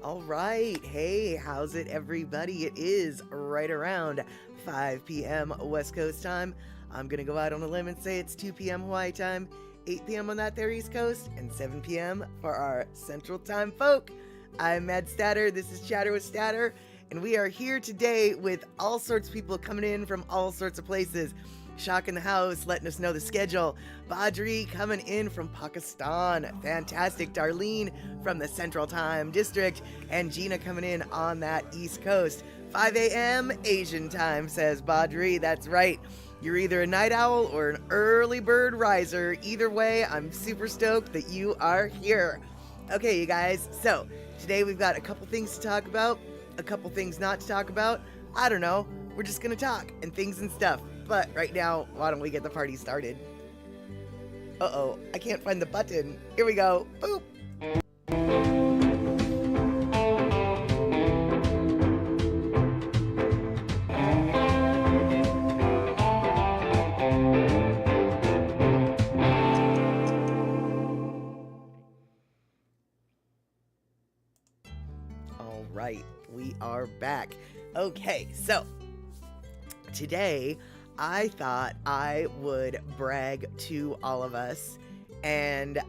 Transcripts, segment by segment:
All right. Hey, how's it, everybody? It is right around 5 p.m. West Coast time. I'm going to go out on a limb and say it's 2 p.m. Hawaii time, 8 p.m. on that there East Coast, and 7 p.m. for our Central Time folk. I'm Mad Statter. This is Chatter with Statter, and we are here today with all sorts of people coming in from all sorts of places. Shock in the house, letting us know the schedule. Badri coming in from Pakistan. Fantastic. Darlene from the Central Time District. And Gina coming in on that East Coast. 5 a.m. Asian time, says Badri. That's right. You're either a night owl or an early bird riser. Either way, I'm super stoked that you are here. Okay, you guys. So, today we've got a couple things to talk about, a couple things not to talk about. I don't know. We're just going to talk and things and stuff. But right now, why don't we get the party started? Uh-oh, I can't find the button. Here we go. Boop. All right, we are back. Okay, so today I thought I would brag to all of us and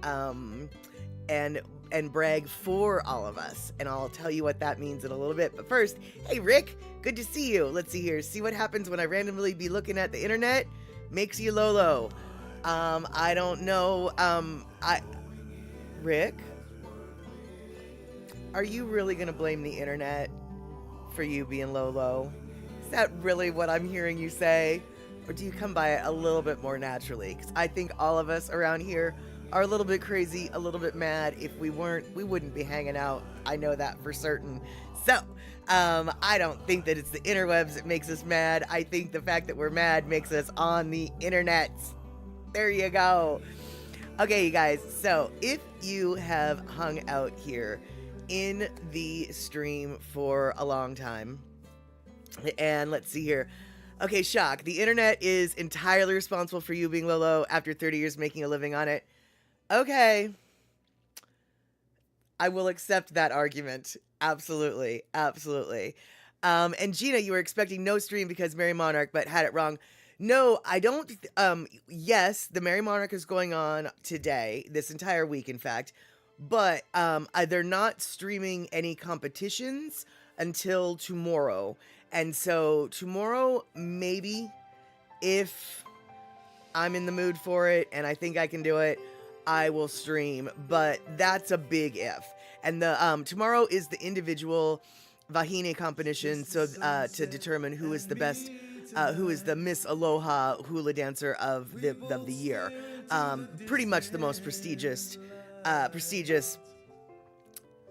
brag for all of us. And I'll tell you what that means in a little bit. But first, hey Rick, good to see you. Let's see here. See what happens when I randomly be looking at the internet? Makes you Lolo. I don't know. Rick, are you really gonna blame the internet for you being Lolo? Is that really what I'm hearing you say? Or do you come by it a little bit more naturally? Because I think all of us around here are a little bit crazy, a little bit mad. If we weren't, we wouldn't be hanging out. I know that for certain. So, I don't think that it's the interwebs that makes us mad. I think the fact that we're mad makes us on the internet. There you go. Okay, you guys. So, if you have hung out here in the stream for a long time, and let's see here. Okay, Shock, the internet is entirely responsible for you being Lolo after 30 years making a living on it. Okay. I will accept that argument. Absolutely. Absolutely. And Gina, you were expecting no stream because Merry Monarch, but had it wrong. No, I don't. Yes, the Merry Monarch is going on today, this entire week, in fact. But they're not streaming any competitions until tomorrow. And so tomorrow, maybe, if I'm in the mood for it and I think I can do it, I will stream. But that's a big if. And the tomorrow is the individual Vahine competition, so to determine who is the best, who is the Miss Aloha hula dancer of the year. Pretty much the most prestigious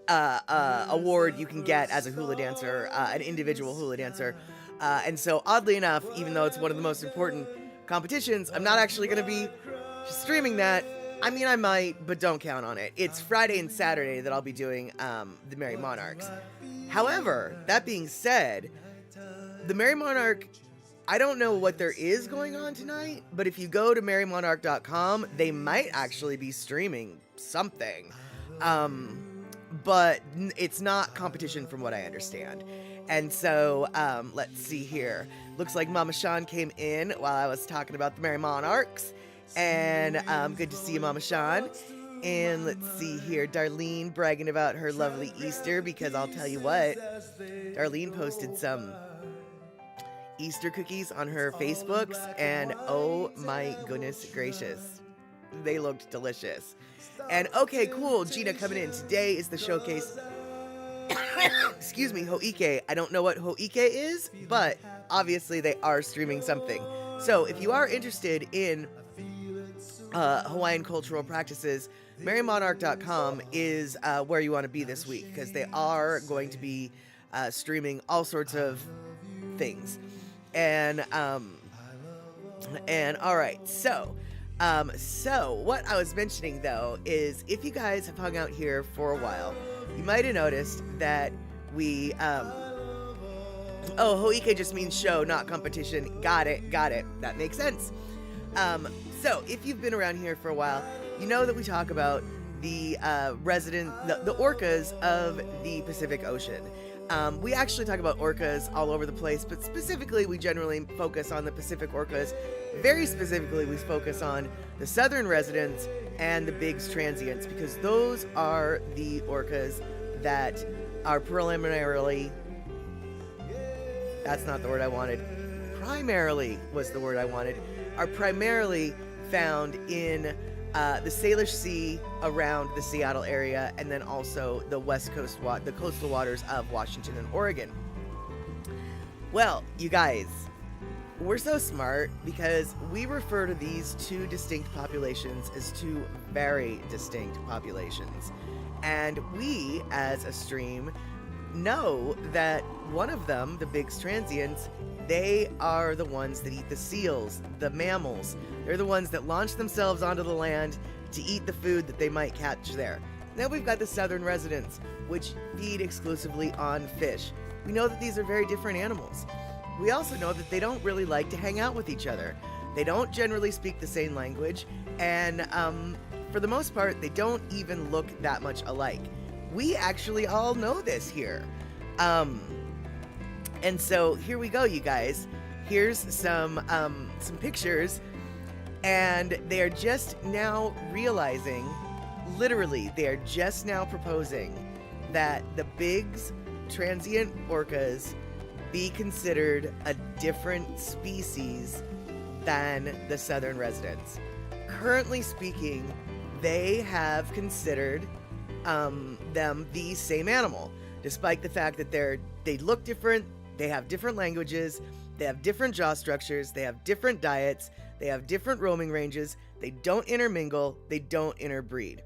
award you can get as a hula dancer, an individual hula dancer. And so oddly enough, even though it's one of the most important competitions, I'm not actually going to be streaming that. I mean, I might, but don't count on it. It's Friday and Saturday that I'll be doing the Merry Monarchs. However, that being said, the Merry Monarch, I don't know what there is going on tonight, but if you go to merrymonarch.com, they might actually be streaming something. But it's not competition from what I understand. And so, let's see here. Looks like Mama Sean came in while I was talking about the Merry Monarchs. And good to see you, Mama Sean. And let's see here. Darlene bragging about her lovely Easter, because I'll tell you what, Darlene posted some Easter cookies on her Facebooks, and oh my goodness gracious, they looked delicious. And okay, cool, Gina coming in. Today is the showcase. Excuse me, Ho'ike. I don't know what Ho'ike is, but obviously they are streaming something. So if you are interested in Hawaiian cultural practices, merrymonarch.com is where you want to be this week, because they are going to be streaming all sorts of things. And all right, so what I was mentioning though is, if you guys have hung out here for a while, you might have noticed that we Ho'ike just means show, not competition. Got it. That makes sense. So if you've been around here for a while, you know that we talk about the the orcas of the Pacific Ocean. We actually talk about orcas all over the place, but specifically we generally focus on the Pacific orcas. Very specifically, we focus on the southern residents and the Biggs transients, because those are the orcas that are primarily, that's not the word I wanted, primarily was the word I wanted, are primarily found in the Salish Sea around the Seattle area, and then also the west coast, the coastal waters of Washington and Oregon. Well, you guys, we're so smart because we refer to these two distinct populations as two very distinct populations. And we, as a stream, know that one of them, the Biggs transients, they are the ones that eat the seals, the mammals. They're the ones that launch themselves onto the land to eat the food that they might catch there. Now we've got the southern residents, which feed exclusively on fish. We know that these are very different animals. We also know that they don't really like to hang out with each other. They don't generally speak the same language, and for the most part, they don't even look that much alike. We actually all know this here. And so here we go, you guys. Here's some pictures, and they are just now realizing, literally, they are just now proposing that the Biggs transient orcas be considered a different species than the southern residents. Currently speaking, they have considered them the same animal, despite the fact that they look different, they have different languages, they have different jaw structures, they have different diets, they have different roaming ranges, they don't intermingle, they don't interbreed.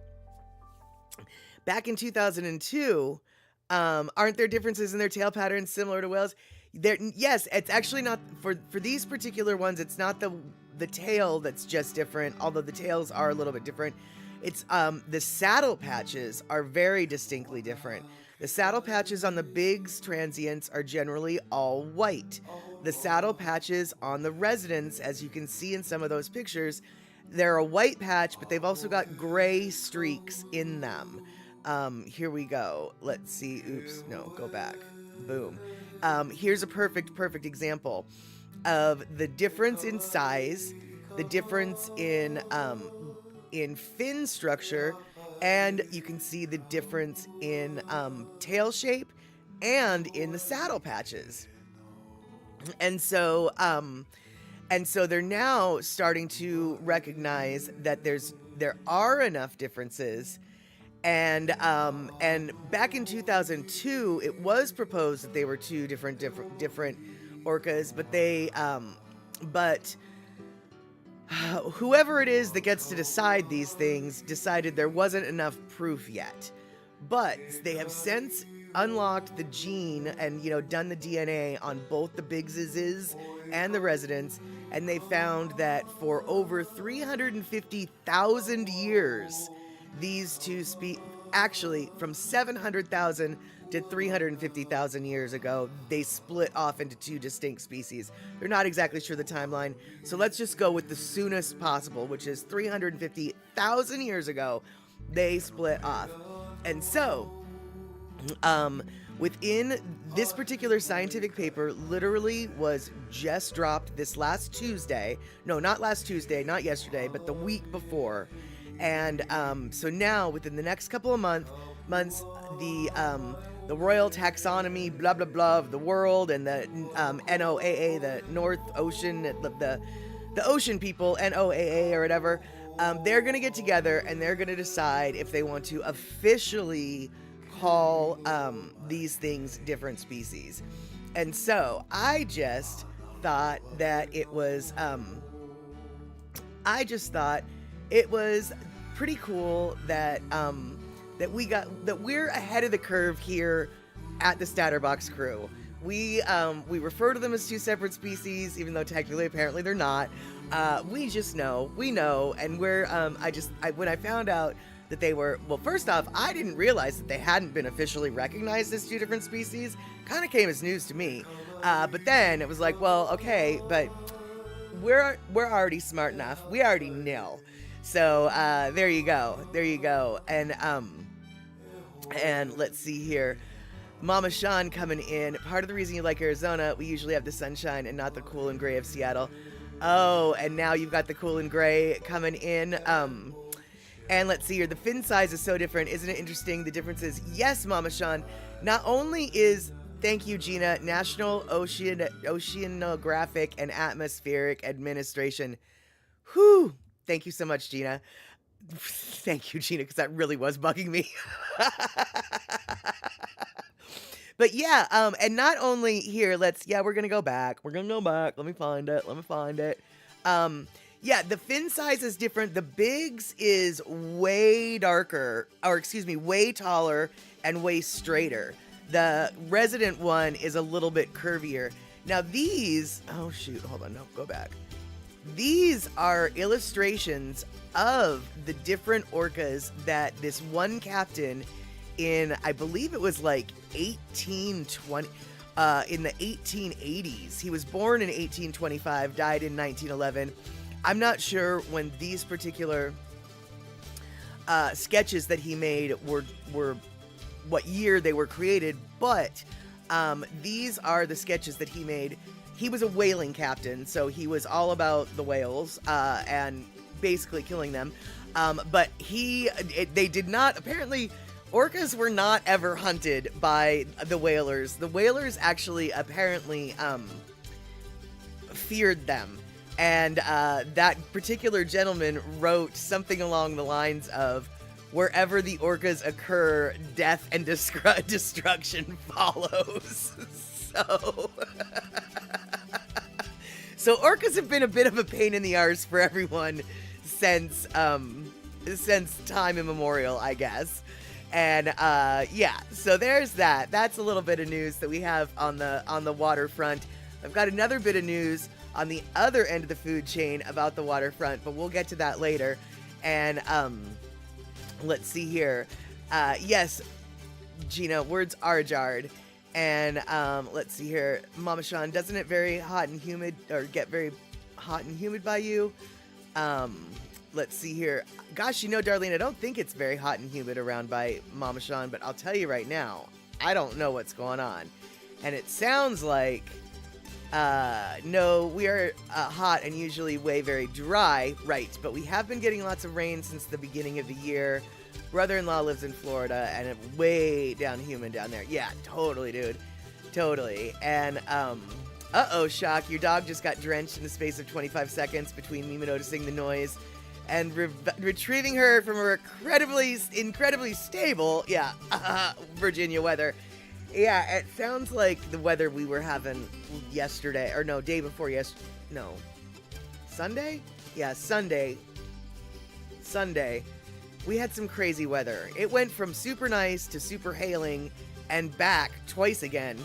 Back in 2002, aren't there differences in their tail patterns similar to whales? Yes, it's actually not, for these particular ones, it's not the tail that's just different, although the tails are a little bit different. It's the saddle patches are very distinctly different. The saddle patches on the Biggs transients are generally all white. The saddle patches on the residents, as you can see in some of those pictures, they're a white patch, but they've also got gray streaks in them. Here we go. Let's see. Oops. No, go back. Boom. Here's a perfect example of the difference in size, the difference in fin structure, and you can see the difference in tail shape and in the saddle patches. And so they're now starting to recognize that there are enough differences. And back in 2002, it was proposed that they were two different orcas, but whoever it is that gets to decide these things decided there wasn't enough proof yet. But they have since unlocked the gene and, done the DNA on both the Biggses and the residents, and they found that for over 350,000 years, these two actually from 700,000 to 350,000 years ago, they split off into two distinct species. They're not exactly sure the timeline, so let's just go with the soonest possible, which is 350,000 years ago, they split off. And so, within this particular scientific paper, literally was just dropped this last Tuesday. No, not last Tuesday, not yesterday, but the week before. And so now, within the next couple of months, the Royal Taxonomy, blah blah blah, of the world, and the NOAA, the North Ocean, the ocean people, NOAA or whatever, they're gonna get together and they're gonna decide if they want to officially call these things different species. And so I just thought that it was pretty cool that we're ahead of the curve here at the Statterbox Crew. We refer to them as two separate species, even though technically apparently they're not. We just know, and we're when I found out that they were, well, first off, I didn't realize that they hadn't been officially recognized as two different species. Kind of came as news to me. But then it was like, well, okay, but we're already smart enough. We already know. So there you go. There you go. And let's see here. Mama Sean coming in. Part of the reason you like Arizona, we usually have the sunshine and not the cool and gray of Seattle. Oh, and now you've got the cool and gray coming in. And let's see here. The fin size is so different. Isn't it interesting? The difference is, yes, Mama Sean. Not only is, thank you, Gina, National Oceanographic and Atmospheric Administration. Whew. Thank you so much, Gina. Thank you, Gina, because that really was bugging me. But yeah, and not only here, we're gonna go back. We're gonna go back. Let me find it. Yeah, the fin size is different. The bigs is way darker, or excuse me, way taller and way straighter. The resident one is a little bit curvier. Now these, oh shoot, hold on, no, go back. These are illustrations of the different orcas that this one captain in, I believe it was like 1820, in the 1880s. He was born in 1825, died in 1911. I'm not sure when these particular sketches that he made were what year they were created, but these are the sketches that he made. He was a whaling captain, so he was all about the whales and basically killing them. But they did not, apparently, orcas were not ever hunted by the whalers. The whalers actually apparently feared them. And that particular gentleman wrote something along the lines of, wherever the orcas occur, death and destruction follows. So orcas have been a bit of a pain in the arse for everyone since time immemorial, I guess. And yeah, so there's that. That's a little bit of news that we have on the waterfront. I've got another bit of news on the other end of the food chain about the waterfront, but we'll get to that later. And let's see here. Yes, Gina, words are jarred. And let's see here. Mama Sean, doesn't it very hot and humid, or get very hot and humid by you? Let's see here. Gosh, Darlene, I don't think it's very hot and humid around by Mama Sean, but I'll tell you right now, I don't know what's going on. And it sounds like, no, we are hot and usually very dry, right? But we have been getting lots of rain since the beginning of the year. Brother-in-law lives in Florida, and it's way down humid down there. Yeah, totally, dude. Totally. And, uh-oh, shock. Your dog just got drenched in the space of 25 seconds between me noticing the noise and retrieving her from her incredibly stable, Virginia weather. Yeah, it sounds like the weather we were having yesterday, or no, day before Sunday? Yeah, Sunday. We had some crazy weather. It went from super nice to super hailing and back twice again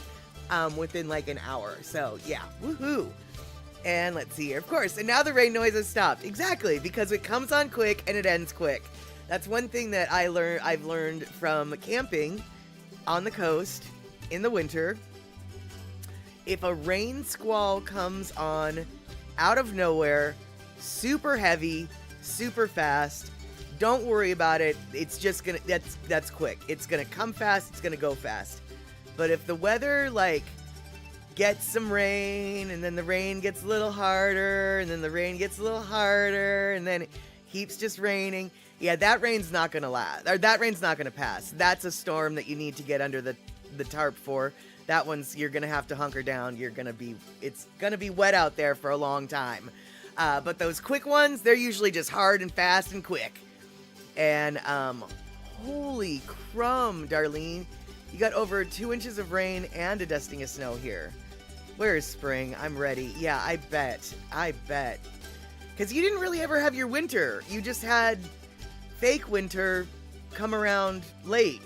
within like an hour. So yeah, woohoo. And let's see here, of course, and now the rain noise has stopped. Exactly, because it comes on quick and it ends quick. That's one thing that I've learned from camping on the coast in the winter. If a rain squall comes on out of nowhere, super heavy, super fast, don't worry about it. It's just gonna, that's quick. It's gonna come fast, it's gonna go fast. But if the weather gets some rain, and then the rain gets a little harder, and then the rain gets a little harder, and then it keeps just raining, yeah, that rain's not gonna last, or that rain's not gonna pass. That's a storm that you need to get under the tarp for. That one's, you're gonna have to hunker down. It's gonna be wet out there for a long time. But those quick ones, they're usually just hard and fast and quick. And holy crumb, Darlene, you got over 2 inches of rain and a dusting of snow here. Where is spring? I'm ready. Yeah, I bet. Because you didn't really ever have your winter. You just had fake winter come around late.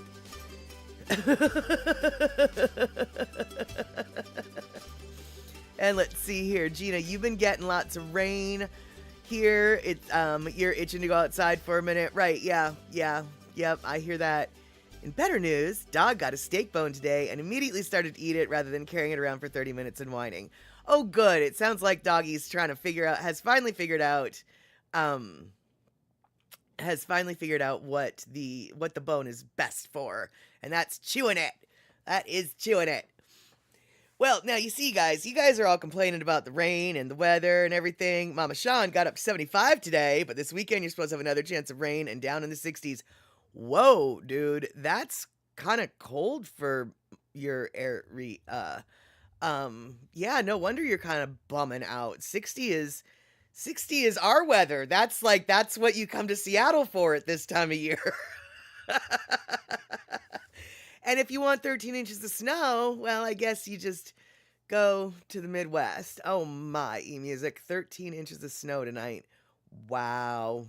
And let's see here, Gina, you've been getting lots of rain here. It's you're itching to go outside for a minute, right? Yep, I hear that. In better news, dog got a steak bone today and immediately started to eat it rather than carrying it around for 30 minutes and whining. Oh, good. It sounds like doggy's has finally figured out has finally figured out what the bone is best for, and that's chewing it. That is chewing it. Well, now you see, guys, you guys are all complaining about the rain and the weather and everything. Mama Sean got up to 75 today, but this weekend you're supposed to have another chance of rain and down in the 60s. Whoa, dude, that's kind of cold for your area. Yeah, no wonder you're kind of bumming out. 60 is our weather. That's what you come to Seattle for at this time of year. And if you want 13 inches of snow, well, I guess you just go to the Midwest. Oh my, eMusic, 13 inches of snow tonight. Wow.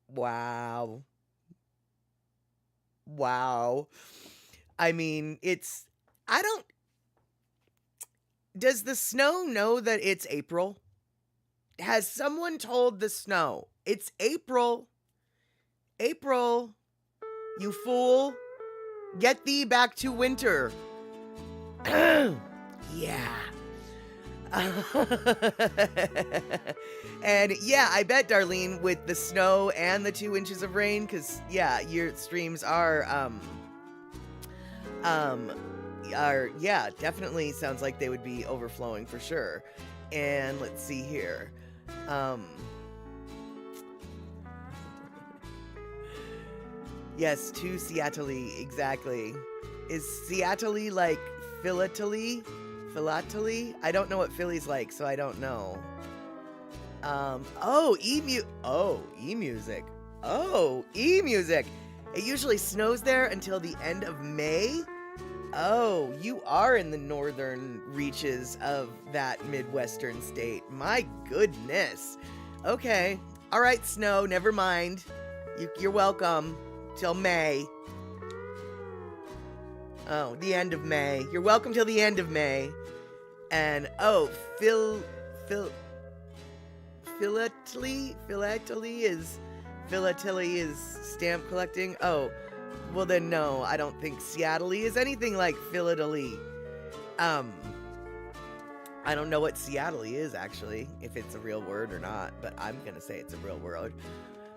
Wow. Wow. I mean, does the snow know that it's April? Has someone told the snow, it's April? April, you fool. Get thee back to winter. Yeah. And yeah, I bet, Darlene, with the snow and the 2 inches of rain, because yeah, your streams are yeah, definitely sounds like they would be overflowing for sure. And let's see here. Yes, to Seattle, exactly. Is Seattle like Philately? Philately? I don't know what Philly's like, so I don't know. Oh, eMusic. Oh, eMusic. It usually snows there until the end of May. Oh, you are in the northern reaches of that Midwestern state. My goodness. Okay. All right, snow, never mind. You're welcome. Till May. Oh, the end of May. You're welcome till the end of May. And, oh, Philately is stamp collecting. Oh, well then no, I don't think Seattle is anything like Philately. I don't know what Seattle is actually, if it's a real word or not, but I'm gonna say it's a real word.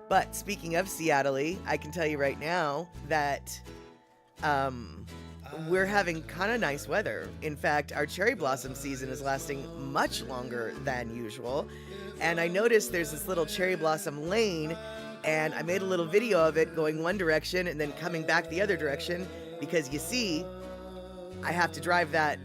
But speaking of Seattle, I can tell you right now that we're having kind of nice weather. In fact, our cherry blossom season is lasting much longer than usual. And I noticed there's this little cherry blossom lane, and I made a little video of it going one direction and then coming back the other direction, because you see, I have to drive that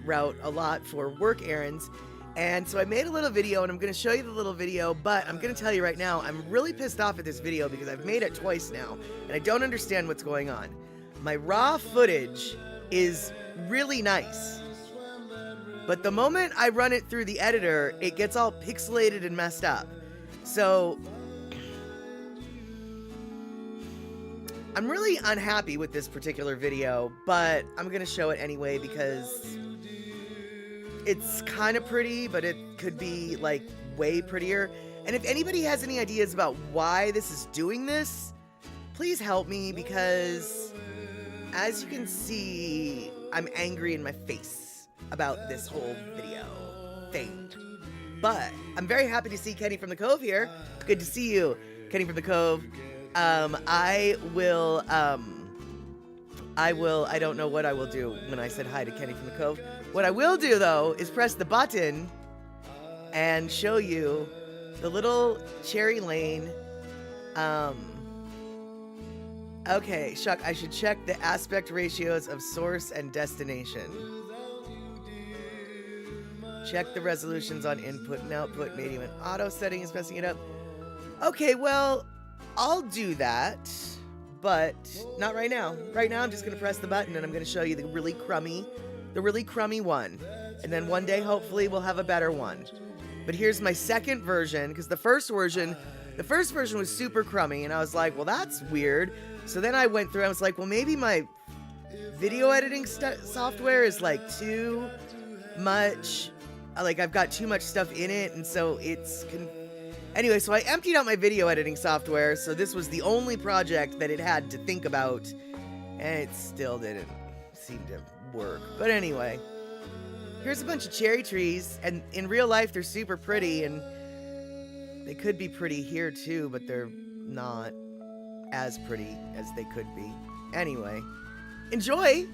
route a lot for work errands. And so I made a little video, and I'm going to show you the little video, but I'm going to tell you right now, I'm really pissed off at this video because I've made it twice now, and I don't understand what's going on. My raw footage is really nice, but the moment I run it through the editor, it gets all pixelated and messed up. So I'm really unhappy with this particular video, but I'm going to show it anyway because it's kind of pretty, but it could be like way prettier. And if anybody has any ideas about why this is doing this, please help me, because as you can see, I'm angry in my face about this whole video thing. But I'm very happy to see Kenny from the Cove here. Good to see you, Kenny from the Cove. I don't know what I will do when I said hi to Kenny from the Cove. What I will do, though, is press the button and show you the little cherry lane. Okay, Shuck, I should check the aspect ratios of source and destination. Check the resolutions on input and output. Medium and auto setting is messing it up. Okay, well, I'll do that, but not right now. Right now, I'm just going to press the button, and I'm going to show you the really crummy one. And then one day, hopefully, we'll have a better one. But here's my second version, because the first version was super crummy, and I was like, well, that's weird. So then I went through, I was like, well, maybe my video editing software is like too much, like I've got too much stuff in it, and so it's... Anyway, so I emptied out my video editing software, so this was the only project that it had to think about, and it still didn't seem to work. But anyway, here's a bunch of cherry trees, and in real life they're super pretty, and they could be pretty here too, but they're not as pretty as they could be. Anyway, enjoy!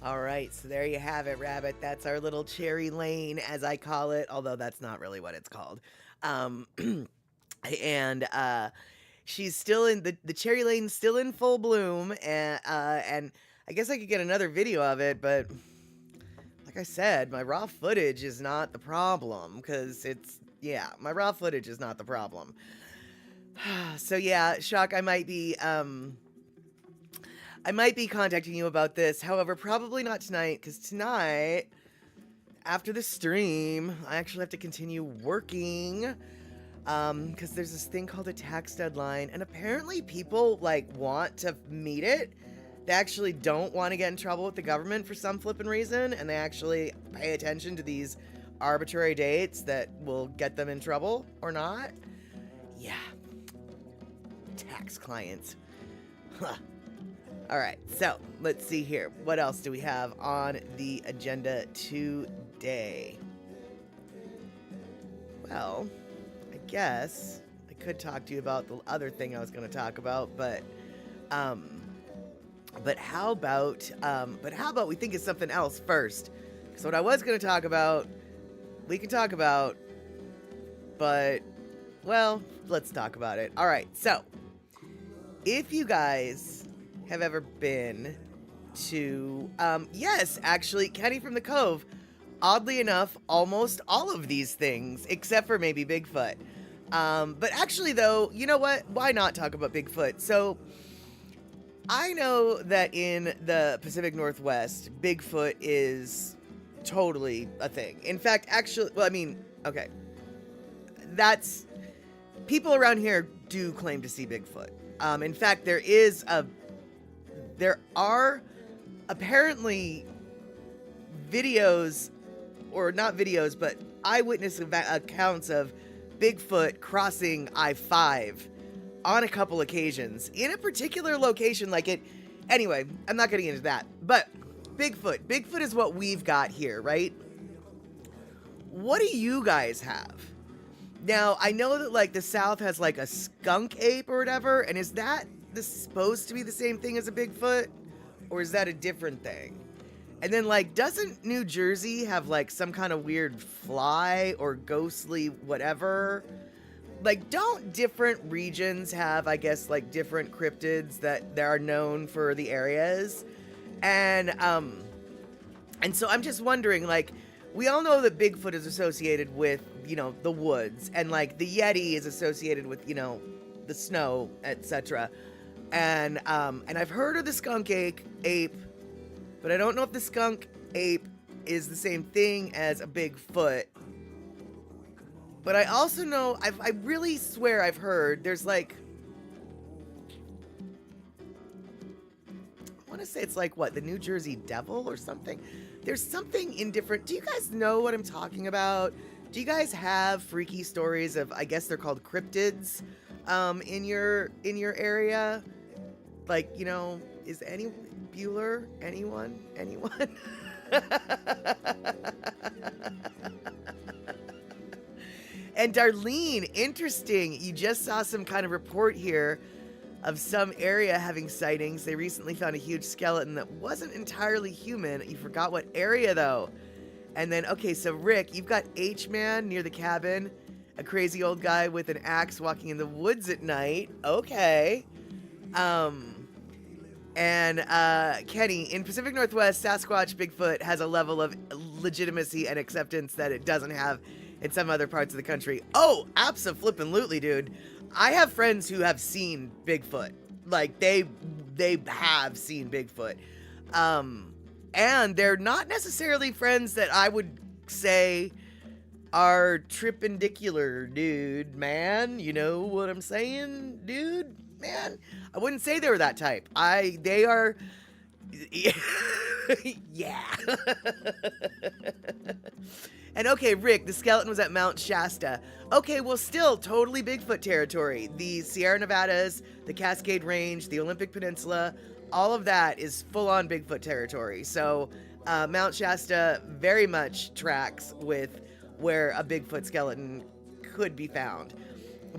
All right, so there you have it, Rabbit. That's our little Cherry Lane, as I call it, although that's not really what it's called. Um, and she's still in the Cherry Lane's still in full bloom, and I guess I could get another video of it, but like I said, my raw footage is not the problem, because my raw footage is not the problem. So yeah, Shock, I might be contacting you about this. However, probably not tonight, because tonight, after the stream, I actually have to continue working, because there's this thing called a tax deadline, and apparently people, like, want to meet it. They actually don't want to get in trouble with the government for some flippin' reason, and they actually pay attention to these arbitrary dates that will get them in trouble, or not. Yeah. Tax clients. Huh. Alright, so let's see here. What else do we have on the agenda today? Well, I guess I could talk to you about the other thing I was going to talk about, but how about we think of something else first? Because what I was going to talk about, we can talk about, but, well, let's talk about it. Alright, so, if you guys have ever been to, yes, actually, Kenny from the Cove, oddly enough, almost all of these things, except for maybe Bigfoot. But actually, though, you know what? Why not talk about Bigfoot? So, I know that in the Pacific Northwest, Bigfoot is totally a thing. In fact, actually, well, I mean, okay, people around here do claim to see Bigfoot. In fact, there are apparently videos, or not videos, but eyewitness accounts of Bigfoot crossing I-5 on a couple occasions in a particular location. Anyway, I'm not getting into that, but Bigfoot is what we've got here, right? What do you guys have? Now, I know that, like, the South has, like, a skunk ape or whatever, and is that supposed to be the same thing as a Bigfoot? Or is that a different thing? And then, like, doesn't New Jersey have, like, some kind of weird fly or ghostly whatever? Like, don't different regions have, I guess, like, different cryptids that are known for the areas? And so I'm just wondering, like, we all know that Bigfoot is associated with, you know, the woods, and like the Yeti is associated with, you know, the snow, etc. And I've heard of the skunk ape, but I don't know if the skunk ape is the same thing as a Bigfoot. But I also know, I really swear I've heard there's like, I want to say it's like what, the New Jersey Devil or something. There's something indifferent. Do you guys know what I'm talking about? Do you guys have freaky stories of, I guess they're called cryptids, in your area? Like, you know, is any Bueller? Anyone? And Darlene, interesting. You just saw some kind of report here of some area having sightings. They recently found a huge skeleton that wasn't entirely human. You forgot what area though. And then, okay, so Rick, you've got H-Man near the cabin, a crazy old guy with an axe walking in the woods at night. Okay. And Kenny, in Pacific Northwest, Sasquatch Bigfoot has a level of legitimacy and acceptance that it doesn't have in some other parts of the country. Oh, abso-flippin'-lutely, dude. I have friends who have seen Bigfoot. Like, they have seen Bigfoot. And they're not necessarily friends that I would say are tripendicular, dude, man. You know what I'm saying, dude? Man, I wouldn't say they were that type. They are, yeah. And okay, Rick, the skeleton was at Mount Shasta. Okay, well, still totally Bigfoot territory. The Sierra Nevadas, the Cascade Range, the Olympic Peninsula, all of that is full-on Bigfoot territory. So Mount Shasta very much tracks with where a Bigfoot skeleton could be found.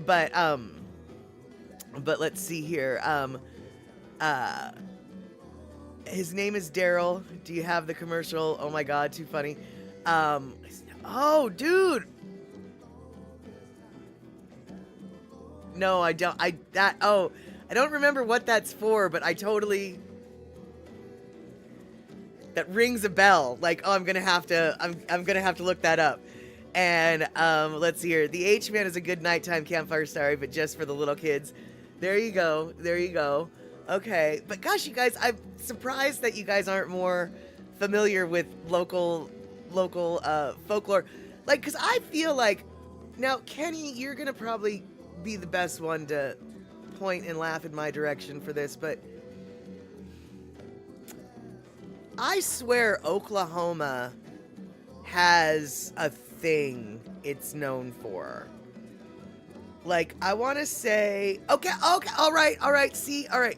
But let's see here. His name is Daryl. Do you have the commercial? Oh my God, too funny. Oh, dude. No, I don't. I don't remember what that's for, but I totally. That rings a bell. Like, oh, I'm gonna have to look that up. And let's see here. The H-Man is a good nighttime campfire story, but just for the little kids. There you go. There you go. Okay, but gosh, you guys, I'm surprised that you guys aren't more familiar with local folklore. Like, because I feel like, now, Kenny, you're going to probably be the best one to point and laugh in my direction for this, but I swear Oklahoma has a thing it's known for. Like, I want to say, okay, all right, see, all right.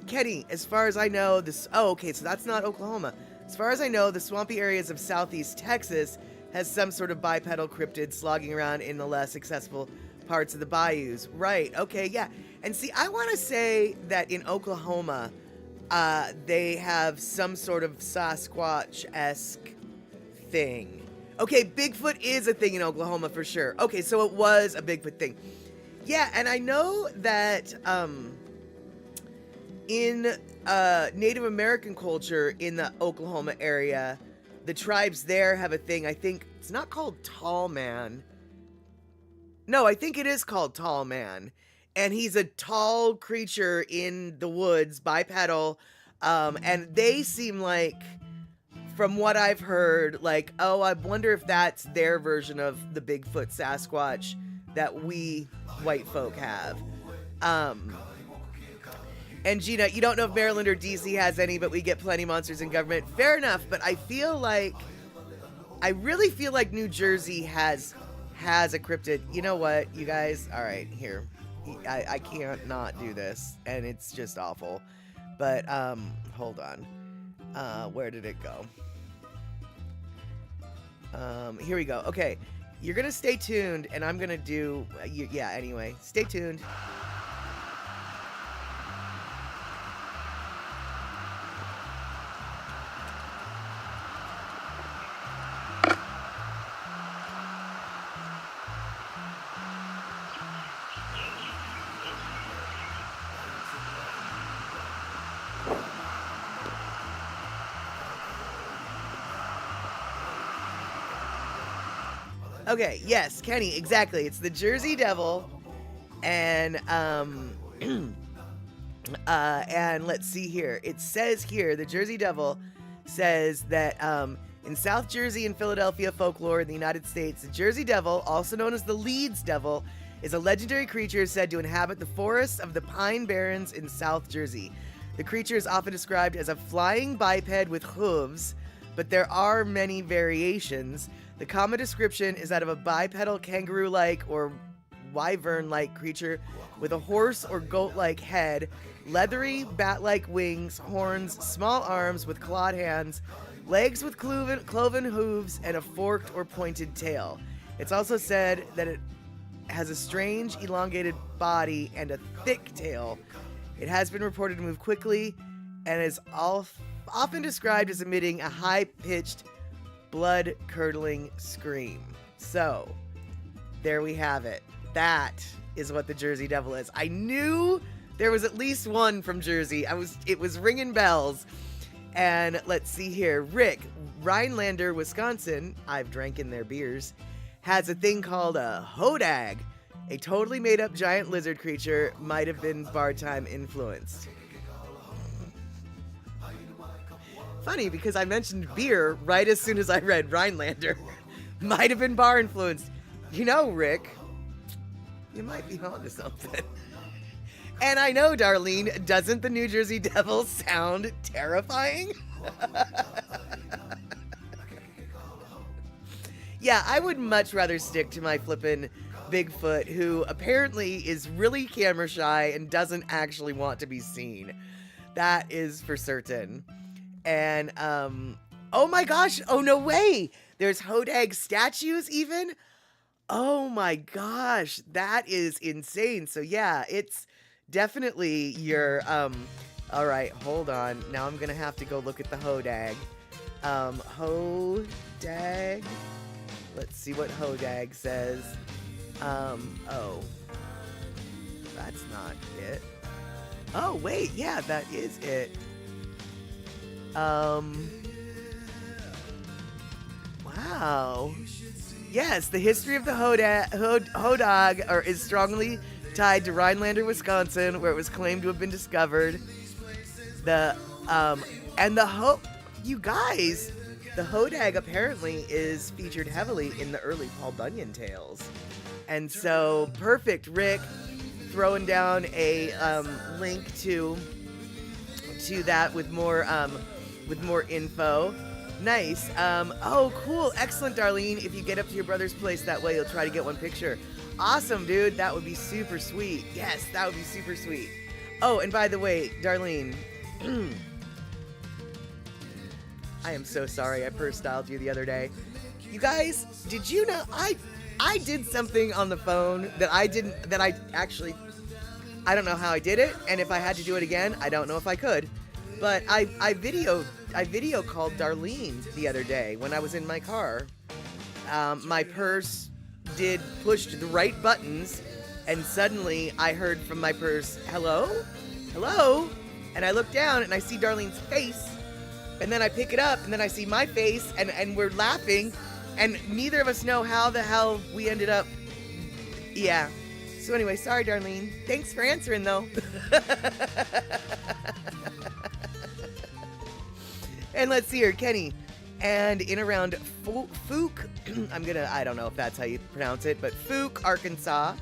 Kenny, as far as I know, okay, so that's not Oklahoma. As far as I know, the swampy areas of southeast Texas has some sort of bipedal cryptid slogging around in the less accessible parts of the bayous. Right, okay, yeah. And see, I want to say that in Oklahoma, they have some sort of Sasquatch-esque thing. Okay, Bigfoot is a thing in Oklahoma for sure. Okay, so it was a Bigfoot thing. Yeah, and I know that in Native American culture in the Oklahoma area, the tribes there have a thing. I think it's not called Tall Man. No, I think it is called Tall Man. And he's a tall creature in the woods, bipedal. And they seem like, from what I've heard, like, oh, I wonder if that's their version of the Bigfoot Sasquatch that we white folk have. And Gina, you don't know if Maryland or DC has any, but we get plenty monsters in government. Fair enough, but I really feel like New Jersey has a cryptid. You know what, you guys? All right, here. I can't not do this, and it's just awful. But, hold on. Where did it go? Here we go. Okay, you're gonna stay tuned, and I'm gonna do, yeah, anyway, stay tuned. Okay, yes, Kenny, exactly. It's the Jersey Devil, and and let's see here. It says here, the Jersey Devil says that in South Jersey and Philadelphia folklore in the United States, the Jersey Devil, also known as the Leeds Devil, is a legendary creature said to inhabit the forests of the Pine Barrens in South Jersey. The creature is often described as a flying biped with hooves, but there are many variations. The common description is that of a bipedal kangaroo-like or wyvern-like creature with a horse or goat-like head, leathery bat-like wings, horns, small arms with clawed hands, legs with cloven hooves, and a forked or pointed tail. It's also said that it has a strange, elongated body and a thick tail. It has been reported to move quickly and is often described as emitting a high-pitched, blood-curdling scream. So, there we have it. That is what the Jersey Devil is. I knew there was at least one from Jersey. It was ringing bells. And let's see here. Rick, Rhinelander, Wisconsin, I've drank in their beers, has a thing called a hodag, a totally made-up giant lizard creature, might have been bar time influenced. Funny, because I mentioned beer right as soon as I read Rhinelander. Might have been bar influenced. You know, Rick, you might be onto something. And I know, Darlene, doesn't the New Jersey Devil sound terrifying? Yeah, I would much rather stick to my flippin' Bigfoot, who apparently is really camera shy and doesn't actually want to be seen. That is for certain. And, oh my gosh, oh no way! There's hodag statues even? Oh my gosh, that is insane. So yeah, it's definitely your, alright, hold on. Now I'm gonna have to go look at the hodag. Hodag. Let's see what hodag says. Oh. That's not it. Oh, wait, yeah, that is it. Wow. Yes, the history of the hodag is strongly tied to Rhinelander, Wisconsin, where it was claimed to have been discovered. You guys, the hodag apparently is featured heavily in the early Paul Bunyan tales. And so, perfect, Rick, throwing down a link to that with more info. Nice. Oh, cool. Excellent, Darlene. If you get up to your brother's place that way, you'll try to get one picture. Awesome, dude. That would be super sweet. Yes, that would be super sweet. Oh, and by the way, Darlene, I am so sorry I styled you the other day. You guys, did you know I did something on the phone that I don't know how I did it, and if I had to do it again, I don't know if I could. But I video called Darlene the other day when I was in my car. My purse pushed the right buttons, and suddenly I heard from my purse, "Hello? Hello?" And I look down and I see Darlene's face, and then I pick it up and then I see my face, and we're laughing, and neither of us know how the hell we ended up. Yeah. So anyway, sorry, Darlene. Thanks for answering, though. And let's see here, Kenny. And in around Fouke, I don't know if that's how you pronounce it, but Fouke, Arkansas.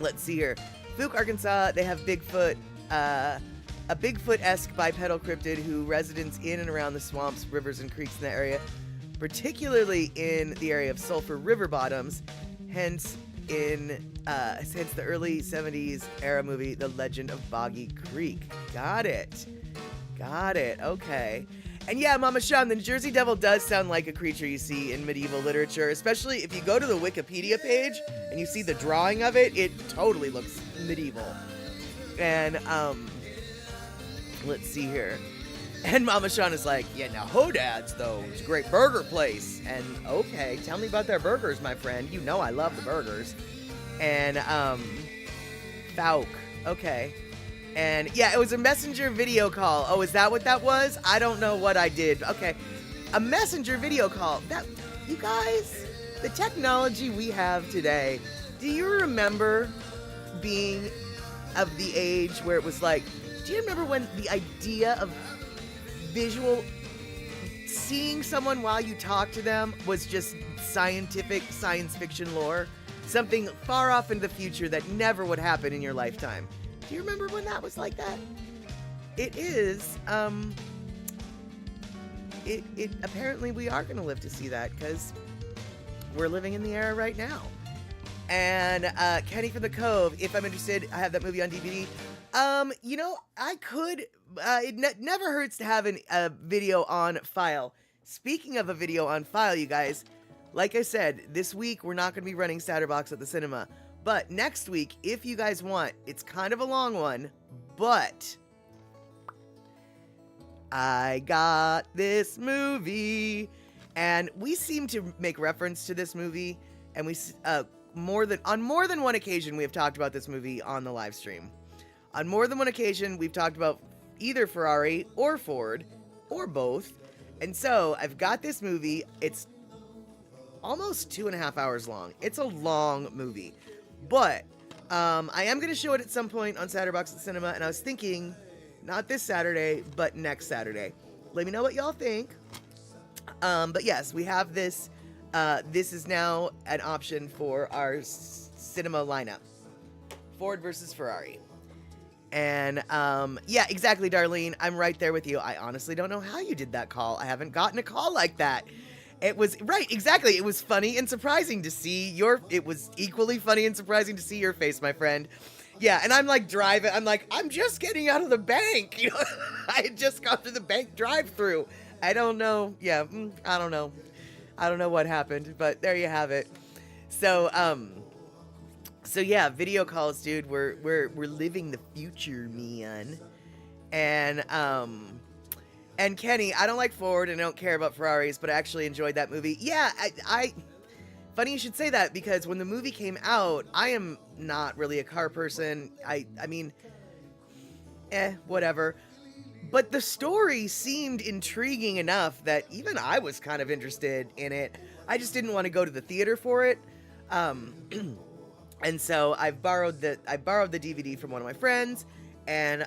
Let's see here. Fouke, Arkansas, they have Bigfoot, a Bigfoot-esque bipedal cryptid who residents in and around the swamps, rivers, and creeks in the area, particularly in the area of Sulphur River bottoms, hence the early 70s era movie, The Legend of Boggy Creek. Got it. Okay. And yeah, Mama Sean, the Jersey Devil does sound like a creature you see in medieval literature, especially if you go to the Wikipedia page and you see the drawing of it, it totally looks medieval. And, let's see here. And Mama Sean is like, yeah, now Hodad's, though, it's a great burger place. And, okay, tell me about their burgers, my friend. You know I love the burgers. And, Fouke. Okay. And, yeah, it was a messenger video call. Oh, is that what that was? I don't know what I did. Okay. A messenger video call. You guys, the technology we have today, do you remember being of the age where it was like, do you remember when the idea of visual, seeing someone while you talk to them was just scientific science fiction lore? Something far off in the future that never would happen in your lifetime. Do you remember when that was like that? It is, it apparently we are going to live to see that because we're living in the era right now. And Kenny from the Cove, if I'm interested, I have that movie on DVD. You know, I could, it never hurts to have a video on file. Speaking of a video on file, you guys, like I said, this week we're not going to be running Satterbox at the cinema. But next week, if you guys want, it's kind of a long one, but I got this movie. And we seem to make reference to this movie, and we on more than one occasion we have talked about this movie on the live stream. On more than one occasion, we've talked about either Ferrari or Ford or both. And so I've got this movie. It's almost 2.5 hours long. It's a long movie, but I am going to show it at some point on Satterbox at the Cinema. And I was thinking, not this Saturday, but next Saturday. Let me know what y'all think. But yes, we have this. This is now an option for our cinema lineup. Ford versus Ferrari. And, yeah, exactly, Darlene. I'm right there with you. I honestly don't know how you did that call. I haven't gotten a call like that. It was, right, exactly. It was funny and surprising to see it was equally funny and surprising to see your face, my friend. Yeah, and I'm like driving. I'm like, I'm just getting out of the bank. You know, I had just gone through the bank drive-through. I don't know. Yeah, I don't know. I don't know what happened, but there you have it. So, so yeah, video calls, dude. We're living the future, man. And Kenny, I don't like Ford and I don't care about Ferraris, but I actually enjoyed that movie. Yeah, I funny you should say that, because when the movie came out, I am not really a car person. I mean, whatever. But the story seemed intriguing enough that even I was kind of interested in it. I just didn't want to go to the theater for it. And so I borrowed the DVD from one of my friends, and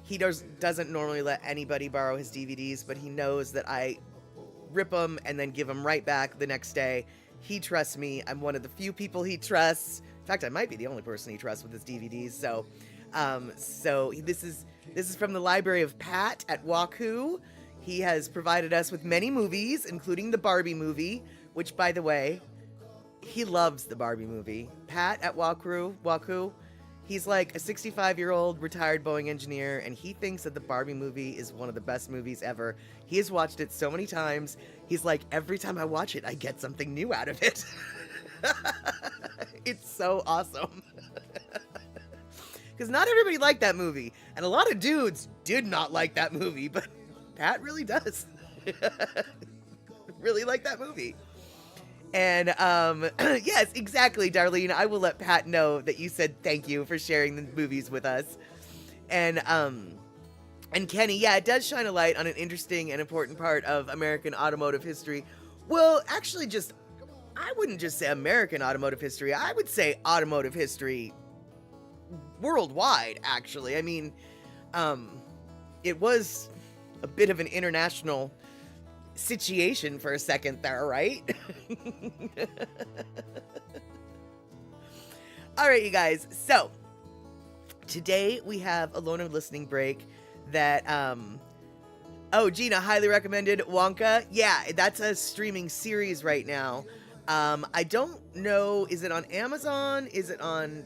he doesn't normally let anybody borrow his DVDs, but he knows that I rip them and then give them right back the next day. He trusts me. I'm one of the few people he trusts. In fact, I might be the only person he trusts with his DVDs. So, this is from the library of Pat at Waku. He has provided us with many movies, including the Barbie movie, which, by the way, he loves the Barbie movie. Pat at Waku. He's like a 65-year-old retired Boeing engineer, and he thinks that the Barbie movie is one of the best movies ever. He has watched it so many times. He's like, every time I watch it, I get something new out of it. It's so awesome. Because not everybody liked that movie, and a lot of dudes did not like that movie, but Pat really does. Really like that movie. And, yes, exactly, Darlene. I will let Pat know that you said thank you for sharing the movies with us. And Kenny, yeah, it does shine a light on an interesting and important part of American automotive history. Well, actually, I wouldn't just say American automotive history. I would say automotive history worldwide, actually. I mean, it was a bit of an international situation for a second there, right? All right, you guys. So today we have a loner listening break that, Gina highly recommended Wonka. Yeah, that's a streaming series right now. I don't know. Is it on Amazon? Is it on,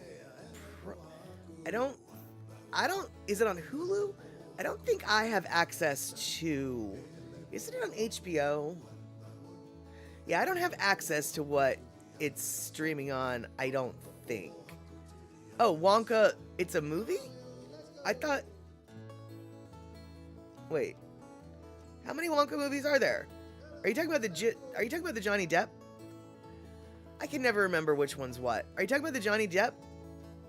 is it on Hulu? I don't think I have access to, isn't it on HBO? Yeah, I don't have access to what it's streaming on, I don't think. Oh, Wonka, it's a movie? I thought... Wait. How many Wonka movies are there? Are you talking about the Johnny Depp? I can never remember which one's what. Are you talking about the Johnny Depp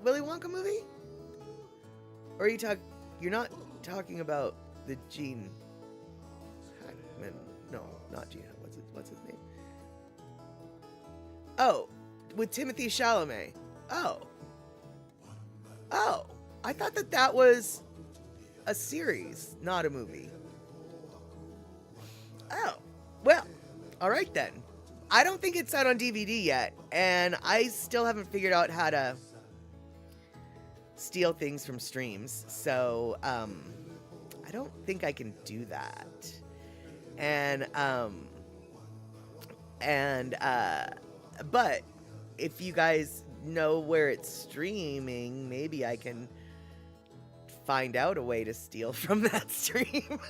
Willy Wonka movie? Or are you you're not talking about the Gene... No, not Gene. What's his name? Oh, with Timothy Chalamet. Oh. Oh. I thought that was a series, not a movie. Oh. Well, all right then. I don't think it's out on DVD yet, and I still haven't figured out how to steal things from streams, so I don't think I can do that. But if you guys know where it's streaming, maybe I can find out a way to steal from that stream.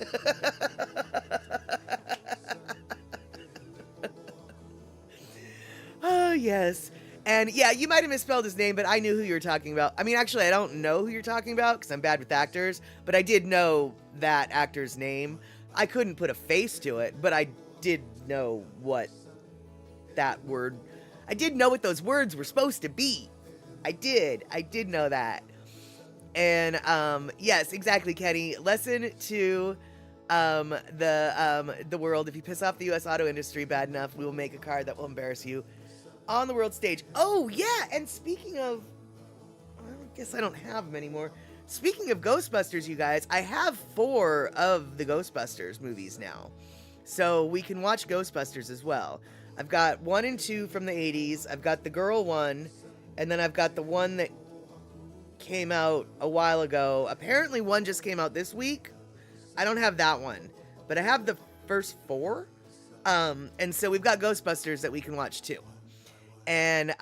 Oh, yes. And yeah, you might have misspelled his name, but I knew who you were talking about. I mean, actually, I don't know who you're talking about because I'm bad with actors, but I did know that actor's name. I couldn't put a face to it, but I did know what that word, I did know what those words were supposed to be. I did know that. And yes, exactly, Kenny. Lesson to the world: if you piss off the U.S. auto industry bad enough, we will make a car that will embarrass you on the world stage. Oh yeah, and speaking of, I guess I don't have them anymore. Speaking of Ghostbusters, you guys, I have 4 of the Ghostbusters movies now, so we can watch Ghostbusters as well. I've got 1 and 2 from the 80s. I've got the girl one, and then I've got the one that came out a while ago. Apparently, one just came out this week. I don't have that one, but I have the first 4. And so we've got Ghostbusters that we can watch too. And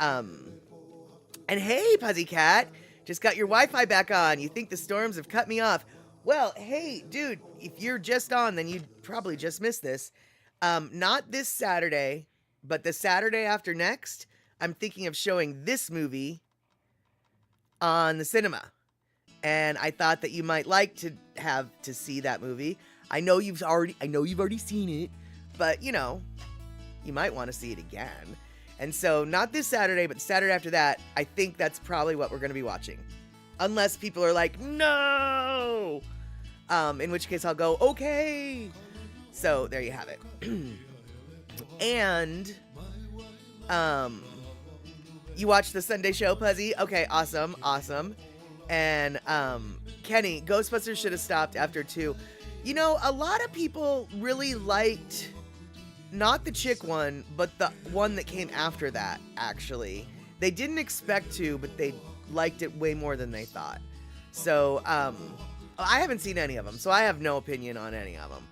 hey, Puzzycat, just got your Wi-Fi back on. You think the storms have cut me off? Well, hey, dude, if you're just on, then you probably just missed this. Not this Saturday, but the Saturday after next, I'm thinking of showing this movie on the cinema. And I thought that you might like to have to see that movie. I know you've already seen it, but you know, you might want to see it again. And so not this Saturday, but the Saturday after that, I think that's probably what we're going to be watching. Unless people are like, no! In which case I'll go, okay! So there you have it. And, you watched the Sunday show, Puzzy? Okay, awesome. And, Kenny, Ghostbusters should have stopped after 2. You know, a lot of people really liked not the chick one, but the one that came after that, actually. They didn't expect to, but they liked it way more than they thought. So, I haven't seen any of them, so I have no opinion on any of them.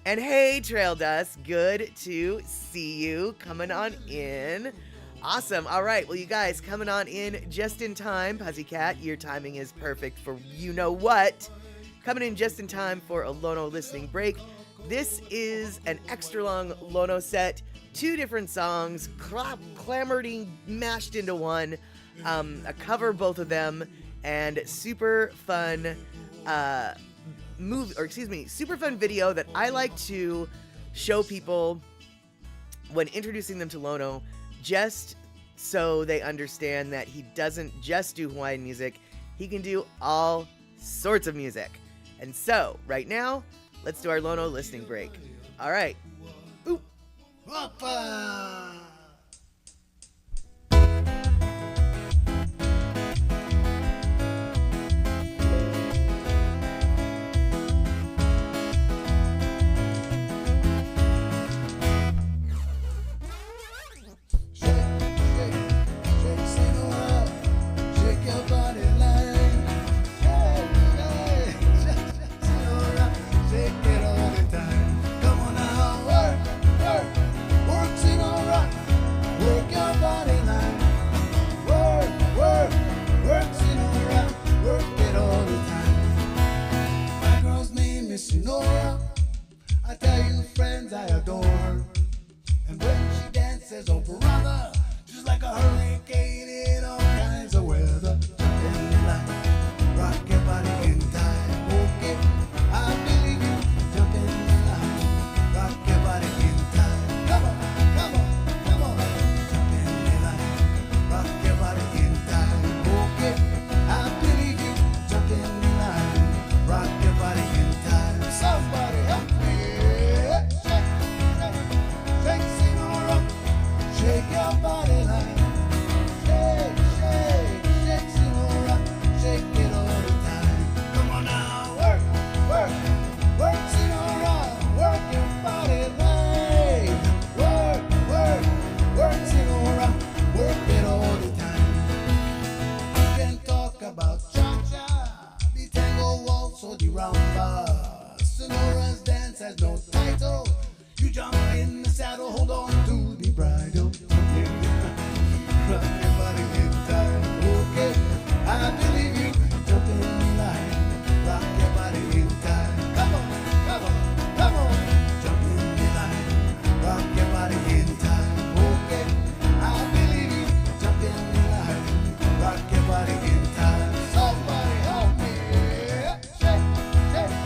And hey, Trail Dust, good to see you coming on in. Awesome. All right. Well, you guys coming on in just in time. Puzzycat, your timing is perfect for you know what. Coming in just in time for a Lono listening break. This is an extra long Lono set. 2 different songs, clamoring, mashed into one. A cover, both of them, and super fun super fun video that I like to show people when introducing them to Lono, just so they understand that he doesn't just do Hawaiian music, he can do all sorts of music. And so, right now, let's do our Lono listening break. All right. Ooh. Whoppa! Sonora, I tell you friends I adore her. And when she dances, oh brother, just like a hurricane in all kinds of weather. And like rock your body in time, okay? I believe you, jump in the line, rock your body in time. Come on, come on, come on, jump in the line, rock your body in time, okay? I believe you, jump in the line, rock your body in time. Somebody help me. Shake, shake, shake, Sonora. Shake your body like saddle, hold on to the bridle. Rock your body in time. Okay, I believe you. Jump in the line. Rock your body in time. Come on, come on, come on. Jump in the line. Rock your body in time. Okay, I believe you. Jump in the line. Rock your body in time. Somebody help me. Shake, shake,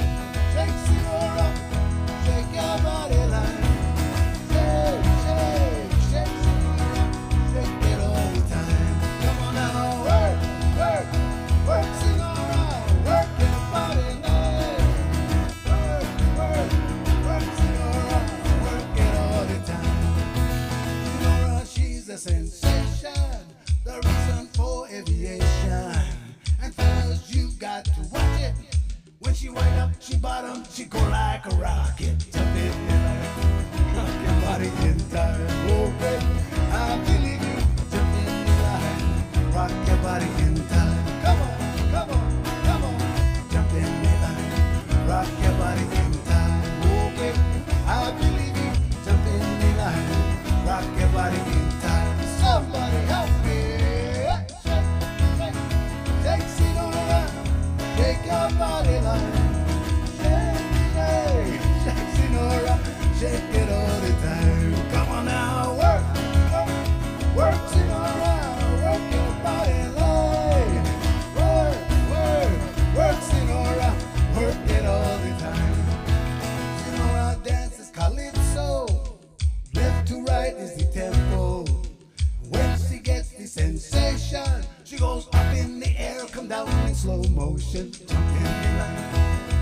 shake, Senora. Shake your body line. Shake, shake, shake, Senora. Shake it all the time. Come on now, work, work, work, Senora. Work your body line. Work, work, work, Senora. Work it all the time. Senora, she's a sensation, the reason for aviation. And fellas, you've got to watch it. When she wind up, she bottom, she go like a rocket. Jump in the line, rock your body in time. Oh, baby, I believe you. Jump in the line, rock your body in time. Come on, come on, come on. Jump in the line, rock your body in time. Oh, baby, I believe you. Jump in the line, rock your body in time. Somebody help me. Shake, shake, shake, Senora. Shake your body line. Shake, shake, shake, Senora. Shake it all the time. Come on now, work, work, work, Senora. Work your body line. Work, work, work, Senora. Work it all the time. Senora dances calypso. Left to right is the tempo. When she gets the sensation, she goes up in the air, come down in slow motion. Jump in the line,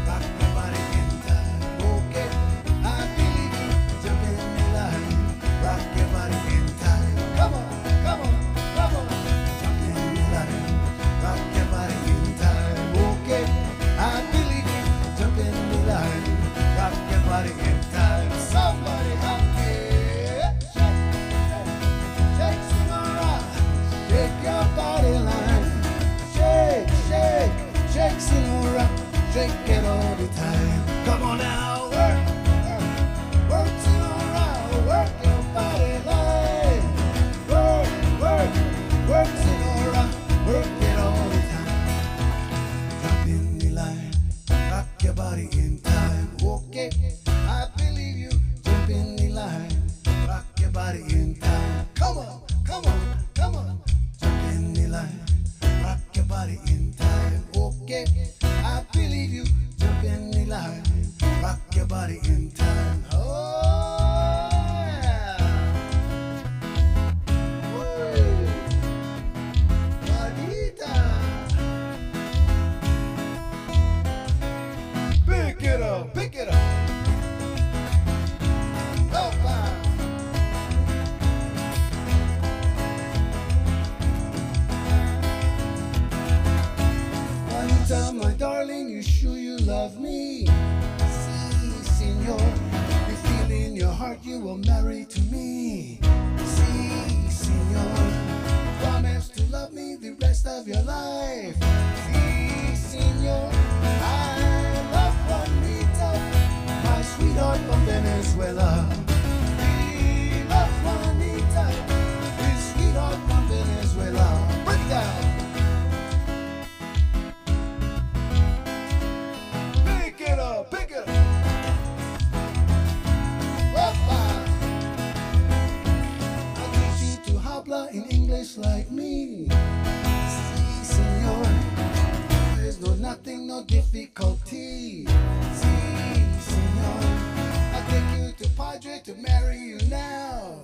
rock your body in time. Okay, I believe you. Jump in the line, rock your body in time. Come on, come on, come on. Jump in the line, rock your body in time. Okay, I believe you. Jump in the line, rock your body in time. Somebody help me. Shake, shake, shake, Senora. Shake your body line. Shake, shake, shake, Senora. Shake it all the time. Come on now, work, work, work, Senora. Work your body line. Work, work, work, Senora. Work it all the time. Jump in the line, rock your body in time. Okay, I believe you. Jump in the line, rock your body in time. Come on, come on, come on. Jump in the line, rock your body in time. Okay, I believe you. Jump in the line, rock your body in time. Oh yeah. Woo. Bonita. Pick it up, pick it up. Opa. Juanita, my darling, you sure you love me? Si, senor. You feel in your heart you will marry to me. Si, senor. Promise to love me the rest of your life. Si, senor. I love Juanita, my sweetheart from Venezuela. We love Juanita, his sweetheart from Venezuela. Break down. Pick it up, pick it up. Opa. I teach you to habla in English like me. Si, senor. There's no nothing, no difficulty. Si, senor. I take you to Padre to marry you now.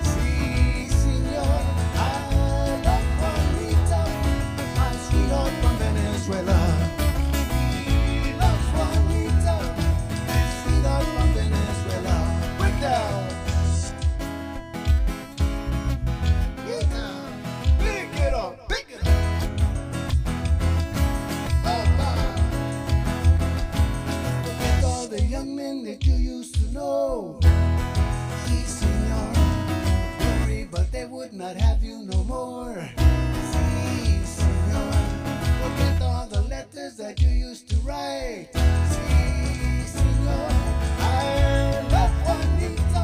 Si, senor. I love Juanita, my sweetheart from Venezuela. He loves Juanita, his sweetheart from Venezuela. Break down. Get down. Pick it up, pick it up. Forget all the young men that you used to know. Si, senor. Worry, but they would not have you no more. Si, senor. Forget all the letters that you used to write. Si, senor. I love Juanita,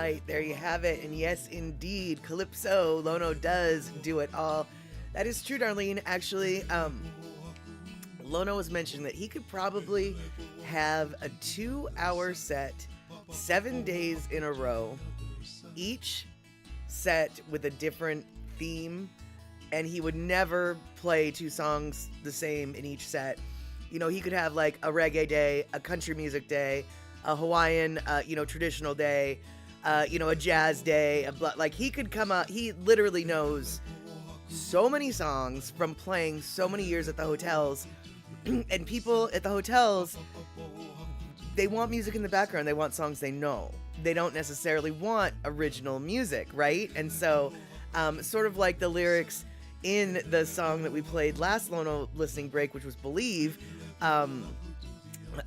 right, there you have it. And yes, indeed, Calypso, Lono does do it all. That is true, Darlene. Actually, Lono was mentioning that he could probably have a 2-hour set 7 days in a row, each set with a different theme, and he would never play 2 songs the same in each set. You know, he could have like a reggae day, a country music day, a Hawaiian, traditional day, a jazz day, like he could come up, he literally knows so many songs from playing so many years at the hotels. And people at the hotels, they want music in the background. They want songs they know. They don't necessarily want original music, right? And so, sort of like the lyrics in the song that we played last Lono listening break, which was Believe,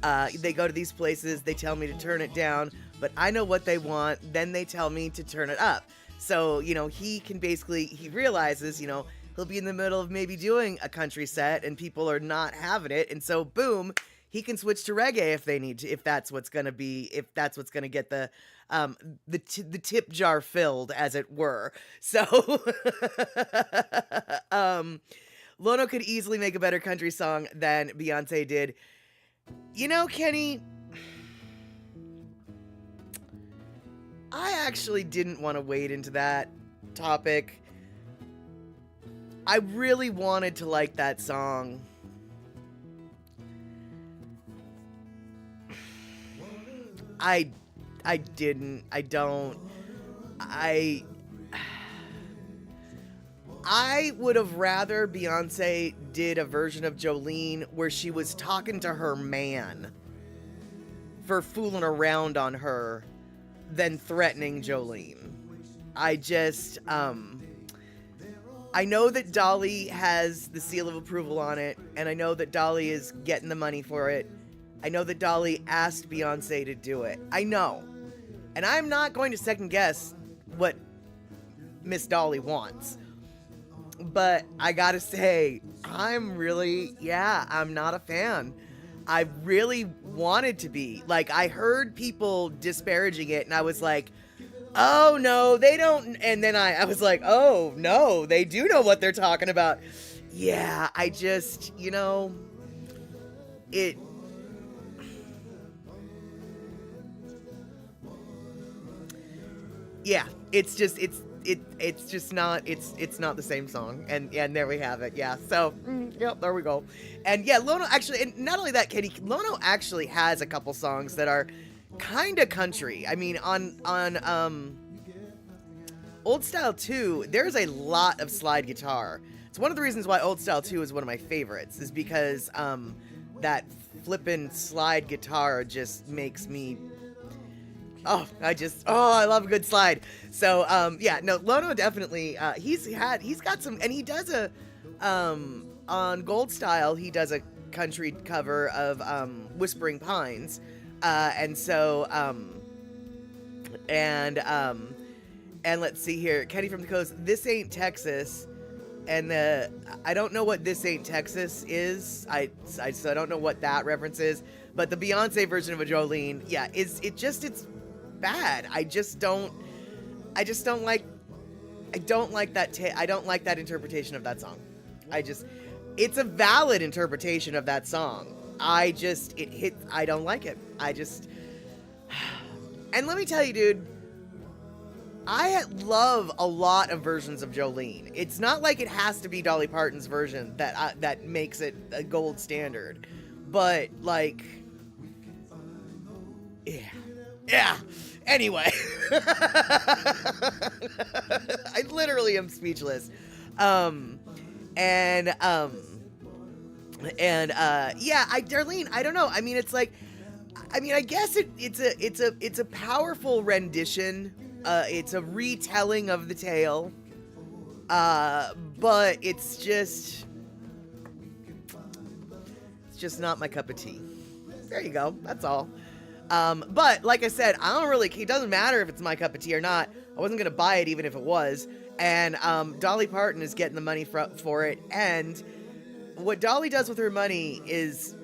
they go to these places, they tell me to turn it down, but I know what they want, then they tell me to turn it up. So, he can basically, he realizes, he'll be in the middle of maybe doing a country set and people are not having it. And so, boom, he can switch to reggae if they need to, if that's what's going to get the tip jar filled, as it were. So, Lono could easily make a better country song than Beyonce did. Kenny, I actually didn't want to wade into that topic. I really wanted to like that song. I didn't. I don't. I would have rather Beyonce did a version of Jolene where she was talking to her man for fooling around on her than threatening Jolene. I know that Dolly has the seal of approval on it, and I know that Dolly is getting the money for it. I know that Dolly asked Beyonce to do it. I know. And I'm not going to second guess what Miss Dolly wants. But I gotta say, I'm not a fan. I really wanted to be. Like, I heard people disparaging it, and I was like, oh, no, they don't. And then I was like, oh, no, they do know what they're talking about. Yeah, I just, it... Yeah, it's just not the same song, and there we have it. Yeah, so yep, there we go. And yeah, Lono actually, and not only that, Katie, Lono actually has a couple songs that are kind of country. I mean, on Old Style 2, there's a lot of slide guitar. It's one of the reasons why Old Style 2 is one of my favorites, is because that flippin' slide guitar just makes me... I love a good slide. So, Lono definitely, he's got some, and he does on Gold Style, he does a country cover of, Whispering Pines. And let's see here, Kenny from the Coast, This Ain't Texas. And I don't know what This Ain't Texas is. So I don't know what that reference is, but the Beyonce version of a Jolene, it's bad. I don't like that. I don't like that interpretation of that song. It's a valid interpretation of that song. I don't like it. And let me tell you, dude, I love a lot of versions of Jolene. It's not like it has to be Dolly Parton's version that makes it a gold standard, but like, yeah. Anyway, I literally am speechless. Darlene, I don't know. I mean, I guess it's a powerful rendition. It's a retelling of the tale. But it's just not my cup of tea. There you go. That's all. But like I said, it doesn't matter if it's my cup of tea or not. I wasn't going to buy it even if it was. And, Dolly Parton is getting the money for it. And what Dolly does with her money is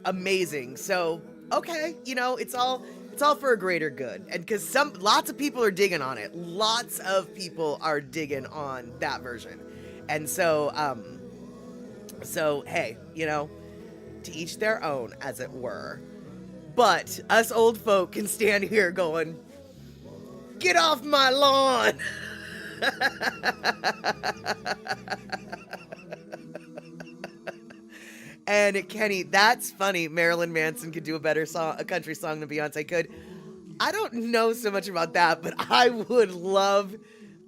amazing. So, okay, it's all it's all for a greater good. And because lots of people are digging on it. Lots of people are digging on that version. And so, hey, you know, to each their own, as it were. But us old folk can stand here going, get off my lawn! And Kenny, that's funny. Marilyn Manson could do a better song, a country song than Beyonce could. I don't know so much about that, but I would love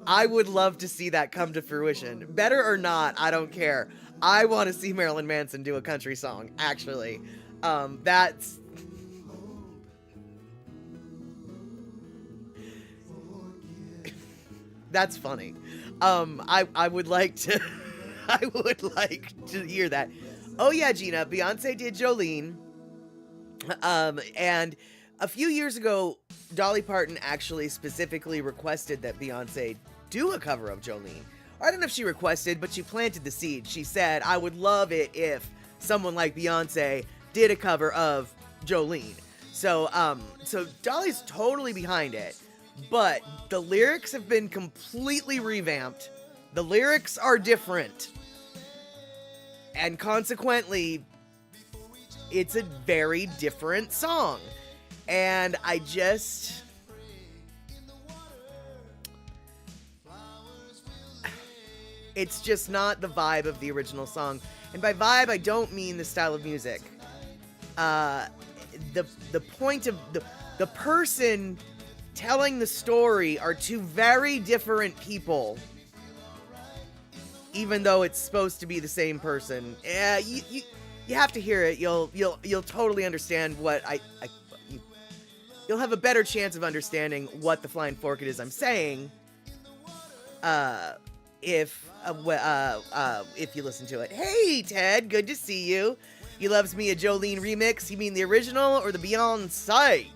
to see that come to fruition. Better or not, I don't care. I want to see Marilyn Manson do a country song, actually. That's funny. I would like to I would like to hear that. Oh yeah, Gina, Beyonce did Jolene. And a few years ago, Dolly Parton actually specifically requested that Beyonce do a cover of Jolene. I don't know if she requested, but she planted the seed. She said, I would love it if someone like Beyonce did a cover of Jolene. So Dolly's totally behind it, but the lyrics have been completely revamped. The lyrics are different. And consequently, it's a very different song. And it's just not the vibe of the original song. And by vibe, I don't mean the style of music. The point of the person telling the story are two very different people. Even though it's supposed to be the same person. You have to hear it. You'll totally understand what you'll have a better chance of understanding what the flying fork it is I'm saying. If you listen to it. Hey Ted, good to see you. You loves me a Jolene remix. You mean the original or the Beyonce?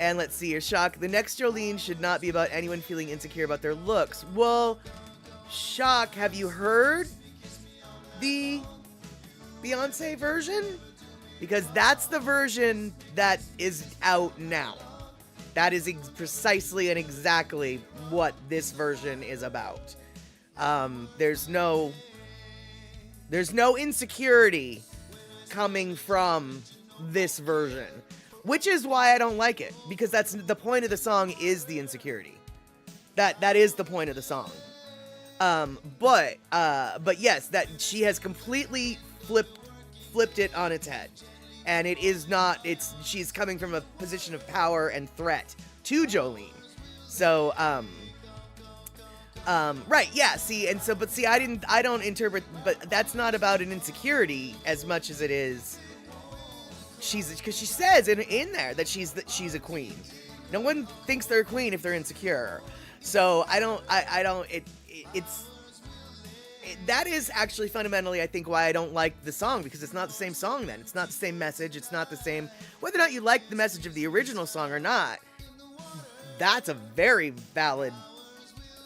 And let's see here, Shock. The next Jolene should not be about anyone feeling insecure about their looks. Well, Shock, have you heard the Beyonce version? Because that's the version that is out now. That is precisely and exactly what this version is about. There's no insecurity coming from this version. Which is why I don't like it, because that's the point of the song is the insecurity. That is the point of the song. But yes, that she has completely flipped it on its head, and it is not. She's coming from a position of power and threat to Jolene. So right, yeah. See, I don't interpret, but that's not about an insecurity as much as it is. Because she says in there that she's a queen. No one thinks they're a queen if they're insecure. So that is actually fundamentally, I think, why I don't like the song, because it's not the same song then. It's not the same message. It's not the same, whether or not you like the message of the original song or not. That's a very valid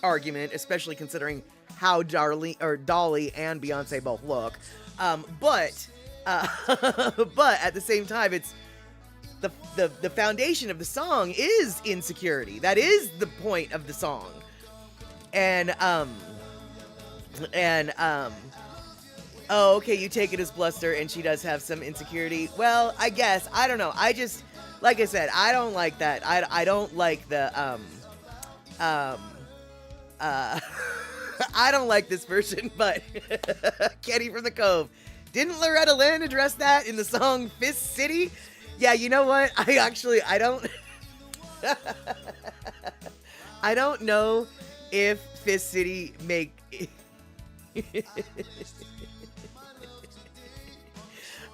argument, especially considering how Dolly and Beyonce both look. But at the same time, it's the foundation of the song is insecurity. That is the point of the song. And oh, okay, you take it as bluster, and she does have some insecurity. Well, I guess, I don't know. I just, like I said, I don't like that. I don't like the I don't like this version, but Kenny from the Cove. Didn't Loretta Lynn address that in the song Fist City? Yeah, you know what? I don't I don't know if Fist City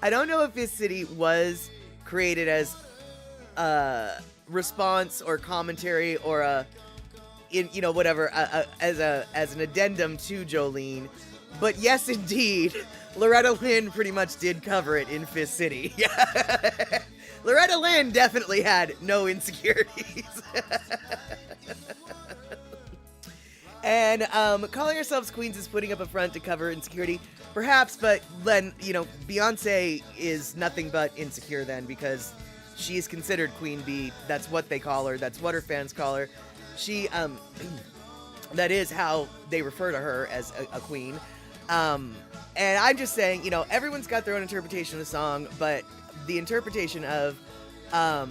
I don't know if Fist City was created as a response or commentary or as an addendum to Jolene. But yes, indeed, Loretta Lynn pretty much did cover it in Fist City. Yeah. Loretta Lynn definitely had no insecurities. And calling ourselves queens is putting up a front to cover insecurity, perhaps, but then, Beyonce is nothing but insecure then, because she is considered Queen Bee. That's what they call her. That's what her fans call her. She, that is how they refer to her, as a queen. And I'm just saying, everyone's got their own interpretation of the song, but the interpretation of, but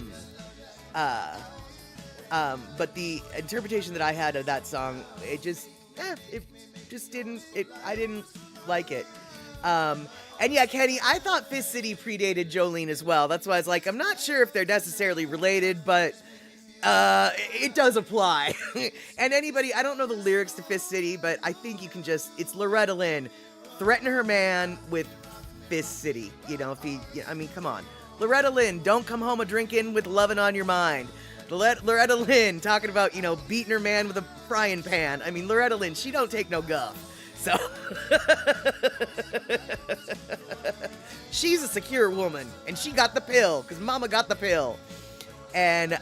the interpretation that I had of that song, I didn't like it. And yeah, Kenny, I thought Fist City predated Jolene as well. That's why I was like, I'm not sure if they're necessarily related, but it does apply. And anybody, I don't know the lyrics to Fist City, but I think you can it's Loretta Lynn threatening her man with Fist City. Come on. Loretta Lynn, don't come home a-drinking with lovin' on your mind. Loretta Lynn talking about, beating her man with a frying pan. I mean, Loretta Lynn, she don't take no guff. So, she's a secure woman, and she got the pill, because mama got the pill. And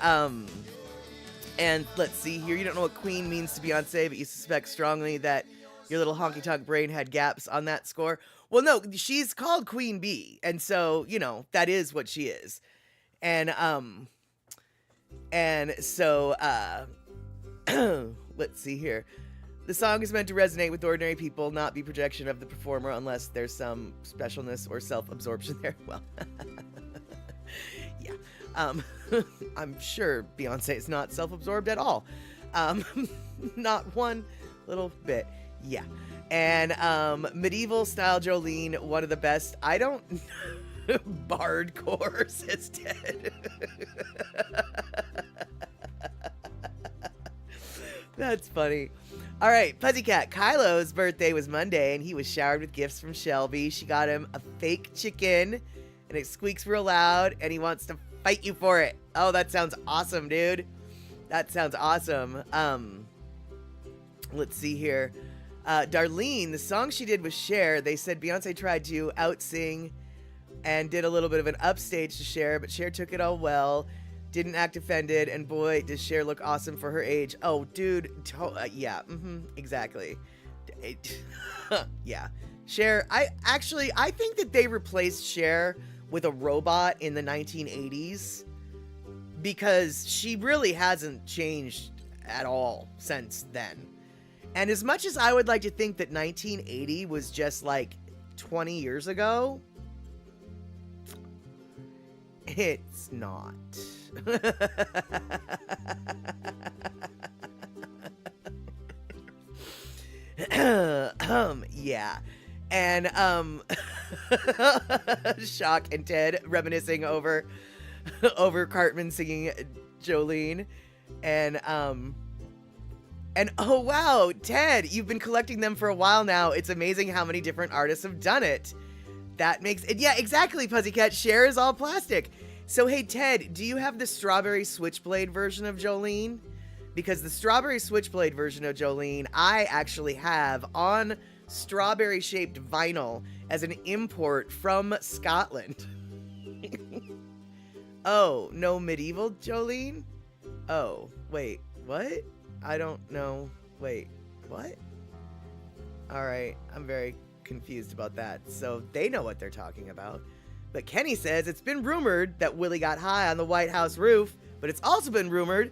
let's see here, you don't know what queen means to Beyonce, but you suspect strongly that your little honky-tonk brain had gaps on that score. Well, no, she's called Queen Bee, and so, that is what she is. And so, let's see here. The song is meant to resonate with ordinary people, not be projection of the performer, unless there's some specialness or self-absorption there. Well, yeah. I'm sure Beyonce is not self-absorbed at all. Not one little bit. Yeah. And medieval style Jolene, one of the best. I don't Bardcore, says Ted. That's funny. All right, Pussycat. Kylo's birthday was Monday, and he was showered with gifts from Shelby. She got him a fake chicken, and it squeaks real loud, and he wants to fight you for it. Oh, that sounds awesome, dude. That sounds awesome. Let's see here. Darlene, the song she did with Cher, they said Beyonce tried to out-sing and did a little bit of an upstage to Cher, but Cher took it all well. Didn't act offended, and boy, does Cher look awesome for her age. Oh, dude, yeah, exactly. Yeah, Cher, I think that they replaced Cher with a robot in the 1980s, because she really hasn't changed at all since then. And as much as I would like to think that 1980 was just like 20 years ago, it's not. Yeah. And Shock and Ted reminiscing over Cartman singing Jolene. And oh wow, Ted, you've been collecting them for a while now. It's amazing how many different artists have done it. That makes it, yeah, exactly, Pussycat. Cher is all plastic. So hey, Ted, do you have the Strawberry Switchblade version of Jolene? Because the Strawberry Switchblade version of Jolene, I actually have on strawberry-shaped vinyl as an import from Scotland. Oh, no medieval Jolene? Oh, wait, what? I don't know. Wait, what? Alright, I'm very confused about that. So they know what they're talking about. But Kenny says it's been rumored that Willie got high on the White House roof, but it's also been rumored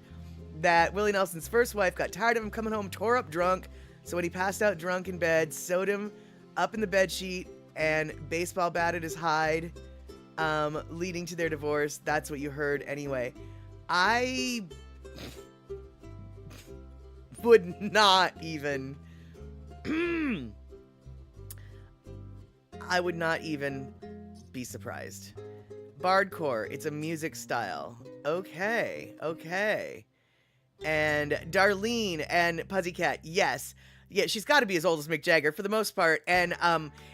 that Willie Nelson's first wife got tired of him coming home tore up drunk, so when he passed out drunk in bed, sewed him up in the bedsheet and baseball batted his hide, leading to their divorce. That's what you heard anyway. I would not even I would not even be surprised. Bardcore, it's a music style. Okay. And Darlene and Pussycat, yes. Yeah, she's got to be as old as Mick Jagger for the most part. And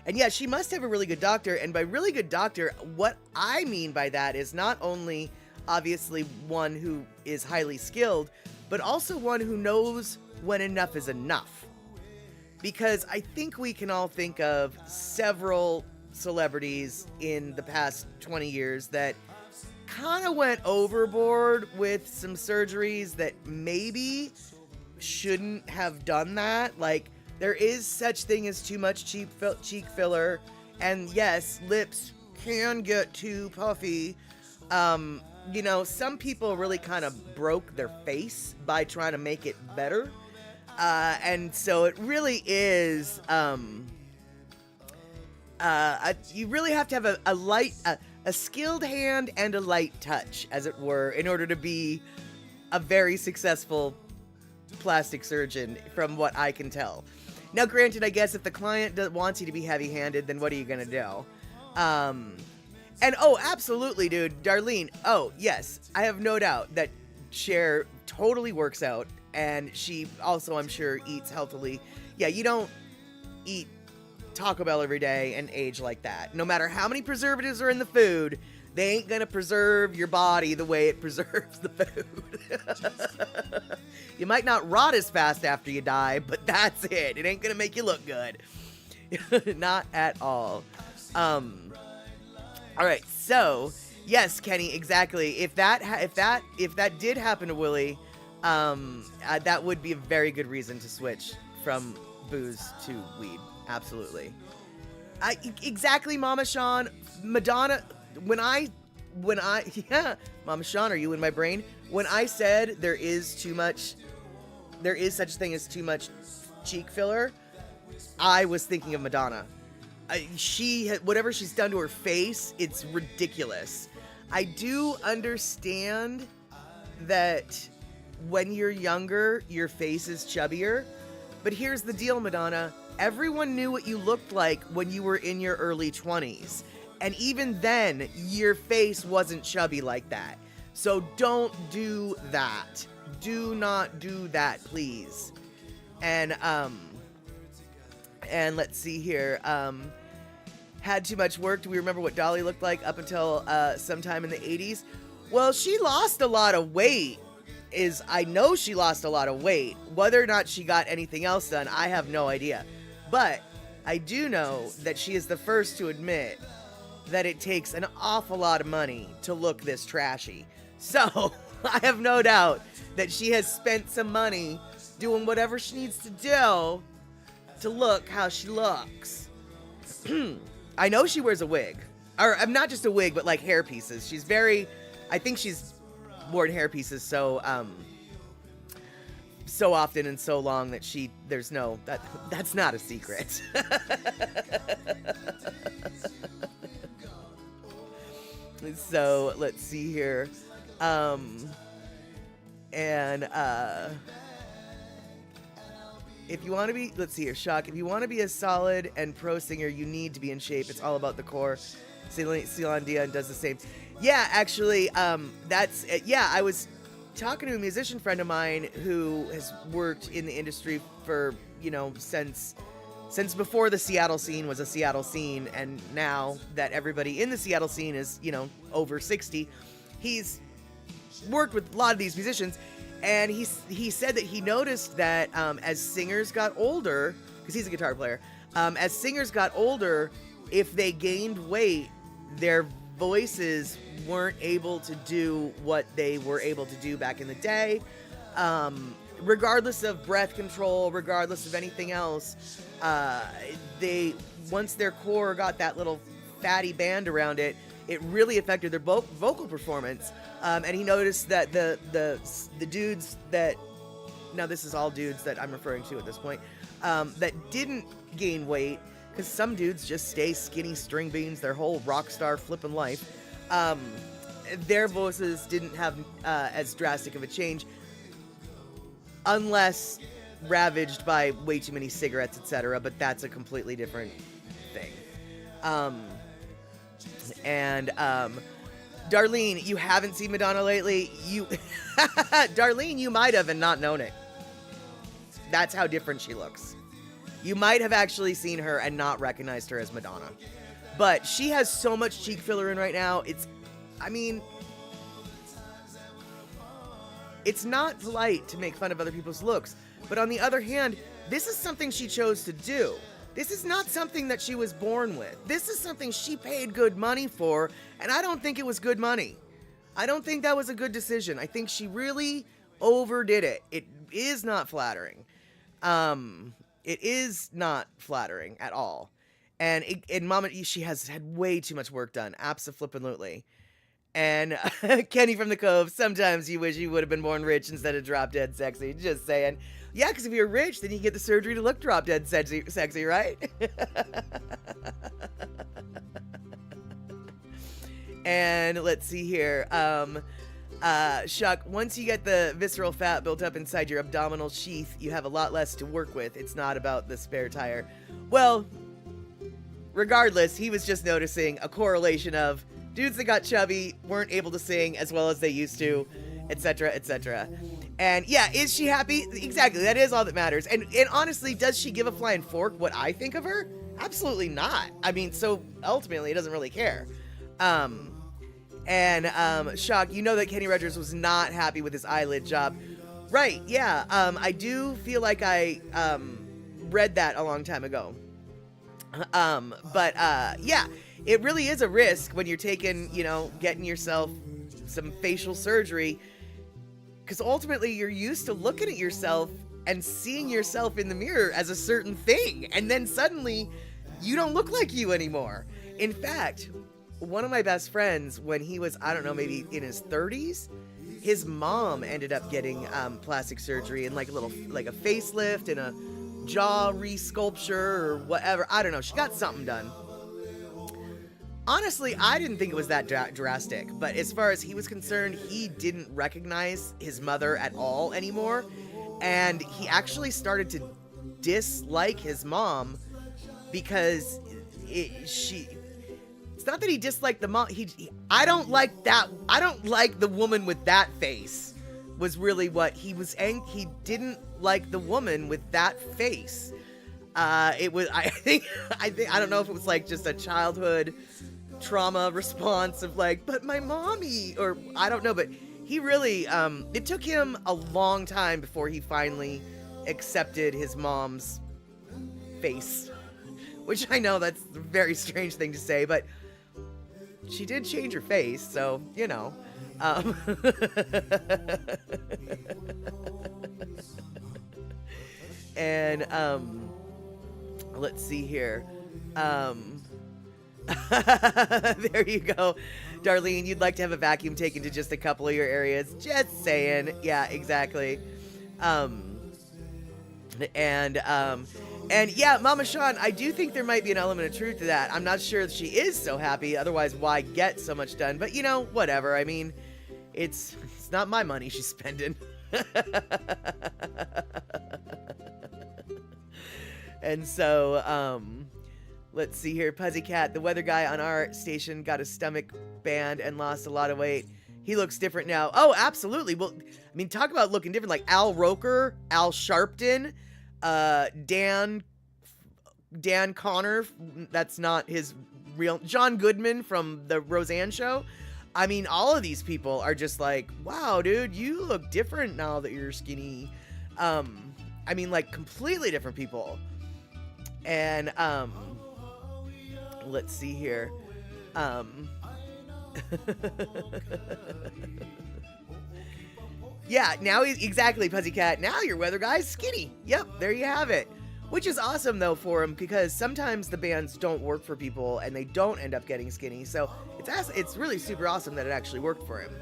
yeah, she must have a really good doctor. And by really good doctor, what I mean by that is not only obviously one who is highly skilled, but also one who knows when enough is enough. Because I think we can all think of several celebrities in the past 20 years that kind of went overboard with some surgeries that maybe shouldn't have done that. Like, there is such thing as too much cheek filler, and yes, lips can get too puffy. You know, some people really kind of broke their face by trying to make it better. And so it really is, you really have to have a skilled hand and a light touch, as it were, in order to be a very successful plastic surgeon, from what I can tell. Now, granted, I guess if the client wants you to be heavy-handed, then what are you gonna do? And oh, absolutely, dude, Darlene. Oh, yes, I have no doubt that Cher totally works out, and she also, I'm sure, eats healthily. Yeah, you don't eat Taco Bell every day and age like that. No matter how many preservatives are in the food, they ain't gonna preserve your body the way it preserves the food. You might not rot as fast after you die, but that's it. It ain't gonna make you look good. Not at all. All right, so yes, Kenny, exactly. If that did happen to Willie, that would be a very good reason to switch from booze to weed. Absolutely. Exactly, Mama Sean. Madonna. When I, yeah, Mama Sean, are you in my brain? When I said there is such a thing as too much cheek filler, I was thinking of Madonna. Whatever she's done to her face, it's ridiculous. I do understand that when you're younger, your face is chubbier, but here's the deal, Madonna. Everyone knew what you looked like when you were in your early 20s. And even then, your face wasn't chubby like that. So don't do that. Do not do that, please. And let's see here. Had too much work. Do we remember what Dolly looked like up until sometime in the 80s? Well, she lost a lot of weight. I know she lost a lot of weight. Whether or not she got anything else done, I have no idea. But I do know that she is the first to admit that it takes an awful lot of money to look this trashy. So I have no doubt that she has spent some money doing whatever she needs to do to look how she looks. I know she wears a wig. Or not just a wig, but like hair pieces. I think she's worn hair pieces so often and so long that that's not a secret. So let's see here. If you want to be, let's see here, Shock. If you want to be a solid and pro singer, you need to be in shape. It's all about the core. Celine Dion does the same. Yeah, actually, I was talking to a musician friend of mine who has worked in the industry for, since before the Seattle scene was a Seattle scene, and now that everybody in the Seattle scene is, over 60, he's worked with a lot of these musicians, and he said that he noticed that as singers got older, because he's a guitar player, as singers got older, if they gained weight, their voices weren't able to do what they were able to do back in the day. Regardless of breath control, regardless of anything else, once their core got that little fatty band around it, it really affected their vocal performance. And he noticed that the dudes that, now this is all dudes that I'm referring to at this point, that didn't gain weight, because some dudes just stay skinny string beans their whole rock star flipping life, their voices didn't have as drastic of a change, unless ravaged by way too many cigarettes, etc. But that's a completely different thing. Darlene, you haven't seen Madonna lately. Darlene, you might have and not known it. That's how different she looks. You might have actually seen her and not recognized her as Madonna. But she has so much cheek filler in right now. It's not polite to make fun of other people's looks. But on the other hand, this is something she chose to do. This is not something that she was born with. This is something she paid good money for, and I don't think it was good money. I don't think that was a good decision. I think she really overdid it. It is not flattering. It is not flattering at all. And Mama, she has had way too much work done. Abso-flippin-lutely. And Kenny from the Cove, sometimes you wish you would have been born rich instead of drop dead sexy. Just saying. Yeah, because if you're rich, then you get the surgery to look drop dead sexy, right? And let's see here. Shuck, once you get the visceral fat built up inside your abdominal sheath, you have a lot less to work with. It's not about the spare tire. Well, regardless, he was just noticing a correlation of dudes that got chubby weren't able to sing as well as they used to, etc., etc. And yeah, is she happy? Exactly, that is all that matters. And honestly, does she give a flying fork what I think of her? Absolutely not. I mean, so ultimately, it doesn't really care. Shock, you know that Kenny Rogers was not happy with his eyelid job. Right, yeah, I do feel like I, read that a long time ago. Yeah, it really is a risk when you're taking, getting yourself some facial surgery, because ultimately you're used to looking at yourself and seeing yourself in the mirror as a certain thing, and then suddenly you don't look like you anymore. In fact, one of my best friends, when he was, I don't know, maybe in his 30s, his mom ended up getting plastic surgery and like a facelift and a jaw resculpture or whatever. I don't know. She got something done. Honestly, I didn't think it was that drastic, but as far as he was concerned, he didn't recognize his mother at all anymore, and he actually started to dislike his mom because it's not that he disliked the mom. I don't like that. I don't like the woman with that face. Was really what he was. He didn't like the woman with that face. It was. I think. I don't know if it was like just a childhood trauma response of like, but my mommy, or I don't know. But he really. It took him a long time before he finally accepted his mom's face, which I know that's a very strange thing to say, but she did change her face, so, and, let's see here. There you go. Darlene, you'd like to have a vacuum taken to just a couple of your areas. Just saying. Yeah, exactly. And yeah, Mama Sean, I do think there might be an element of truth to that. I'm not sure that she is so happy. Otherwise, why get so much done? But whatever. I mean, it's not my money she's spending. And so, let's see here. Puzzy Cat, the weather guy on our station, got his stomach band and lost a lot of weight. He looks different now. Oh, absolutely. Well, I mean, talk about looking different. Like Al Roker, Al Sharpton, Dan Connor, that's not his real, John Goodman from the Roseanne show. I mean, all of these people are just like, wow, dude, you look different now that you're skinny. I mean, like completely different people. And, let's see here. Yeah, now exactly, Puzzy Cat. Now your weather guy's skinny. Yep, there you have it. Which is awesome, though, for him, because sometimes the bands don't work for people, and they don't end up getting skinny. So it's really super awesome that it actually worked for him.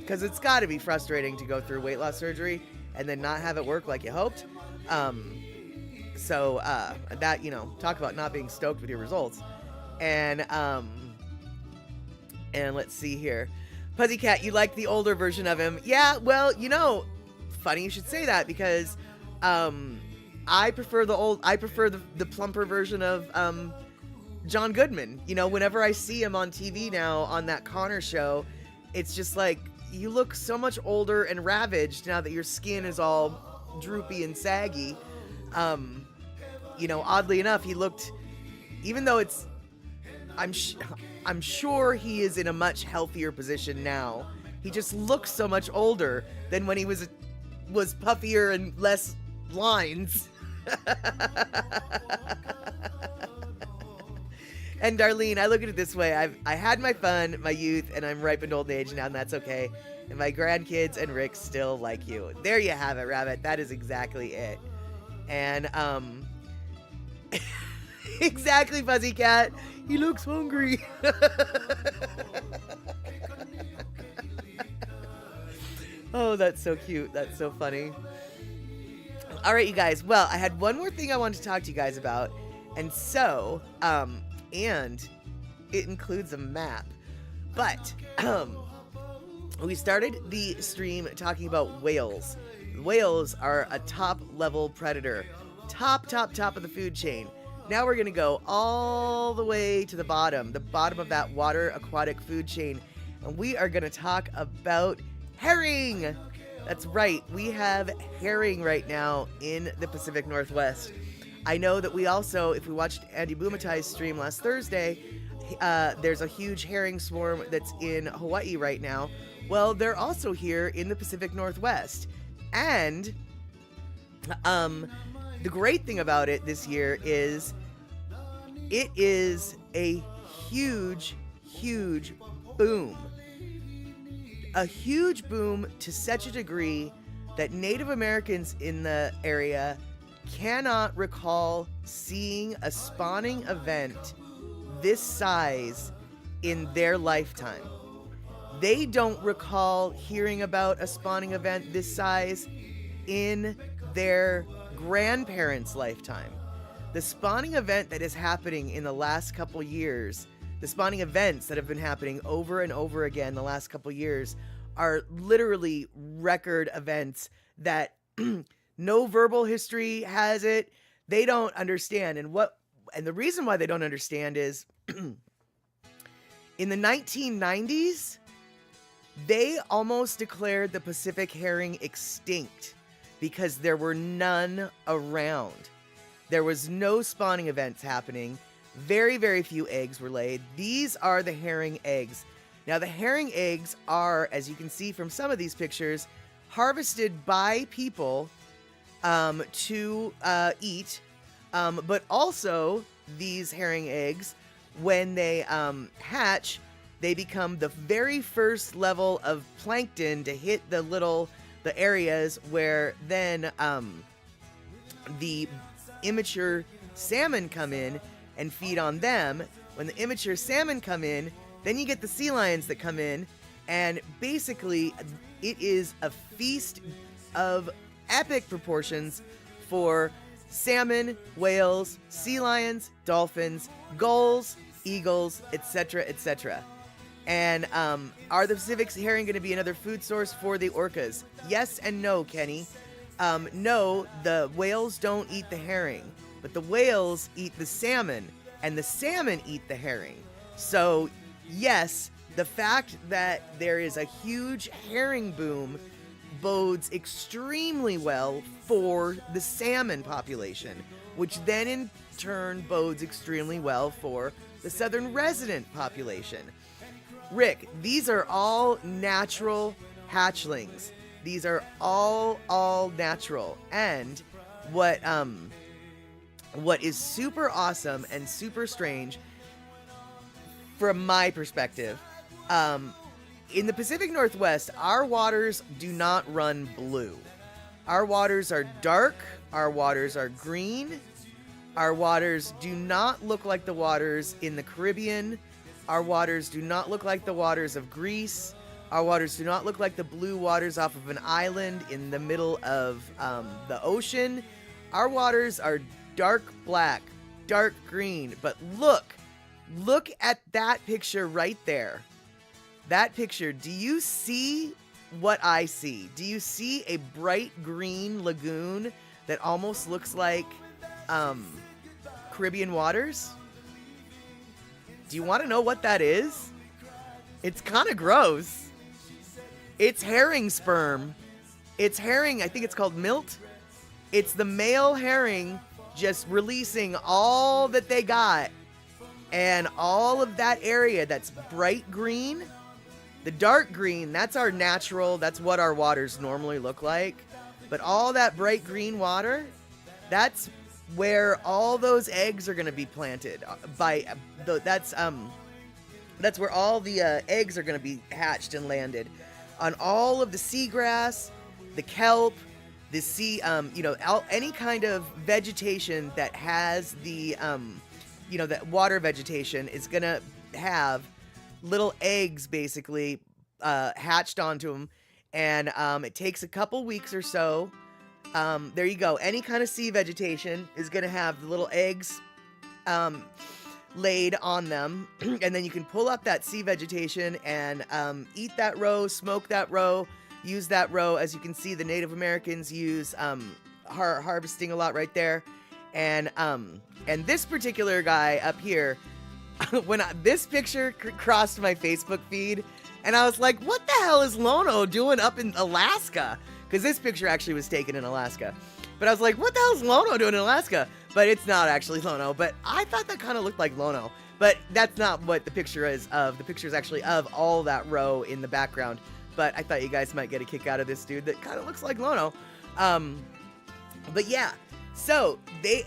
Because it's got to be frustrating to go through weight loss surgery and then not have it work like you hoped. So that, talk about not being stoked with your results. And let's see here. Puzzy Cat, you like the older version of him? Yeah, well, funny you should say that, because I prefer the plumper version of John Goodman. Whenever I see him on TV now on that Connor show, it's just like, you look so much older and ravaged now that your skin is all droopy and saggy. Oddly enough, he looked, even though I'm sure he is in a much healthier position now. He just looks so much older than when he was puffier and less lines. And Darlene, I look at it this way. I had my fun, my youth, and I'm ripened old age now, and that's okay. And my grandkids and Rick still like you. There you have it, Rabbit. That is exactly it. And, exactly, Fuzzy Cat. He looks hungry. Oh, that's so cute. That's so funny. All right, you guys. Well, I had one more thing I wanted to talk to you guys about. And so, and it includes a map. But, we started the stream talking about whales. Whales are a top-level predator. Top of the food chain. Now we're going to go all the way to the bottom of that water aquatic food chain. And we are going to talk about herring. That's right. We have herring right now in the Pacific Northwest. I know that we also, if we watched Andy Bumatai's stream last Thursday, there's a huge herring swarm that's in Hawaii right now. Well, they're also here in the Pacific Northwest. And the great thing about it this year is it is a huge boom. A huge boom to such a degree that Native Americans in the area cannot recall seeing a spawning event this size in their lifetime. They don't recall hearing about a spawning event this size in their grandparents' lifetime. The spawning event that is happening in the last couple years, the spawning events that have been happening over and over again the last couple years are literally record events that no verbal history has it. They don't understand. And the reason why they don't understand is in the 1990s, they almost declared the Pacific herring extinct because there were none around. There was no spawning events happening. Very few eggs were laid. These are the herring eggs. Now, the herring eggs are, as you can see from some of these pictures, harvested by people to eat. But also, these herring eggs, when they hatch, they become the very first level of plankton to hit the areas where then the immature salmon come in and feed on them. When the immature salmon come in, then you get the sea lions that come in, and basically it is a feast of epic proportions for salmon, whales, sea lions, dolphins, gulls, eagles, etc., etc. And are the Pacific herring going to be another food source for the orcas? Yes and no, Kenny. No, the whales don't eat the herring, but the whales eat the salmon, and the salmon eat the herring. So, yes, the fact that there is a huge herring boom bodes extremely well for the salmon population, which then in turn bodes extremely well for the southern resident population. Rick, these are all natural hatchlings. These are all natural. And what is super awesome and super strange from my perspective, in the Pacific Northwest, our waters do not run blue. Our waters are dark. Our waters are green. Our waters do not look like the waters in the Caribbean. Our waters do not look like the waters of Greece. Our waters do not look like the blue waters off of an island in the middle of the ocean. Our waters are dark black, dark green. But look at that picture right there. That picture, do you see what I see? Do you see a bright green lagoon that almost looks like Caribbean waters? Do you want to know what that is? It's kind of gross. It's herring sperm. It's herring, I think it's called milt. It's the male herring just releasing all that they got. And all of that area that's bright green, the dark green, that's our natural, that's what our waters normally look like. But all that bright green water, that's where all those eggs are going to be planted that's where all the eggs are going to be hatched and landed on all of the seagrass, the kelp, the sea, any kind of vegetation that has the, that water vegetation is going to have little eggs basically hatched onto them. And it takes a couple weeks or so. There you go. Any kind of sea vegetation is going to have the little eggs laid on them. And then you can pull up that sea vegetation and eat that roe, smoke that roe, use that roe. As you can see, the Native Americans use harvesting a lot right there. And this particular guy up here, when this picture crossed my Facebook feed, and I was like, what the hell is Lono doing up in Alaska? Because this picture actually was taken in Alaska. But I was like, what the hell is Lono doing in Alaska? But it's not actually Lono. But I thought that kind of looked like Lono. But that's not what the picture is of. The picture is actually of all that row in the background. But I thought you guys might get a kick out of this dude that kind of looks like Lono. But yeah. So,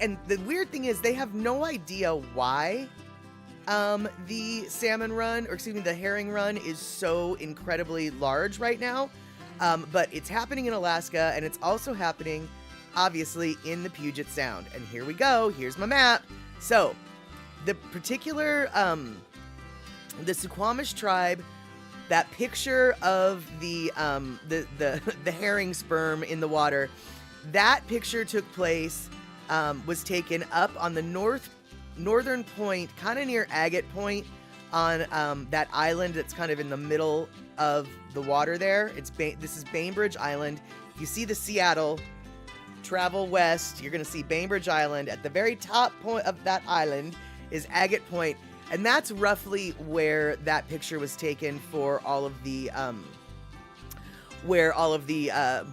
and the weird thing is they have no idea why the salmon run, or excuse me, the herring run is so incredibly large right now. But it's happening in Alaska, and it's also happening, obviously, in the Puget Sound. And here we go. Here's my map. So, the particular, the Suquamish tribe, that picture of the herring sperm in the water, that picture took place, was taken up on the northern point, kind of near Agate Point, on that island that's kind of in the middle of the water there. This is Bainbridge Island. If you see the Seattle, travel west, you're going to see Bainbridge Island. At the very top point of that island is Agate Point, and that's roughly where that picture was taken for all of the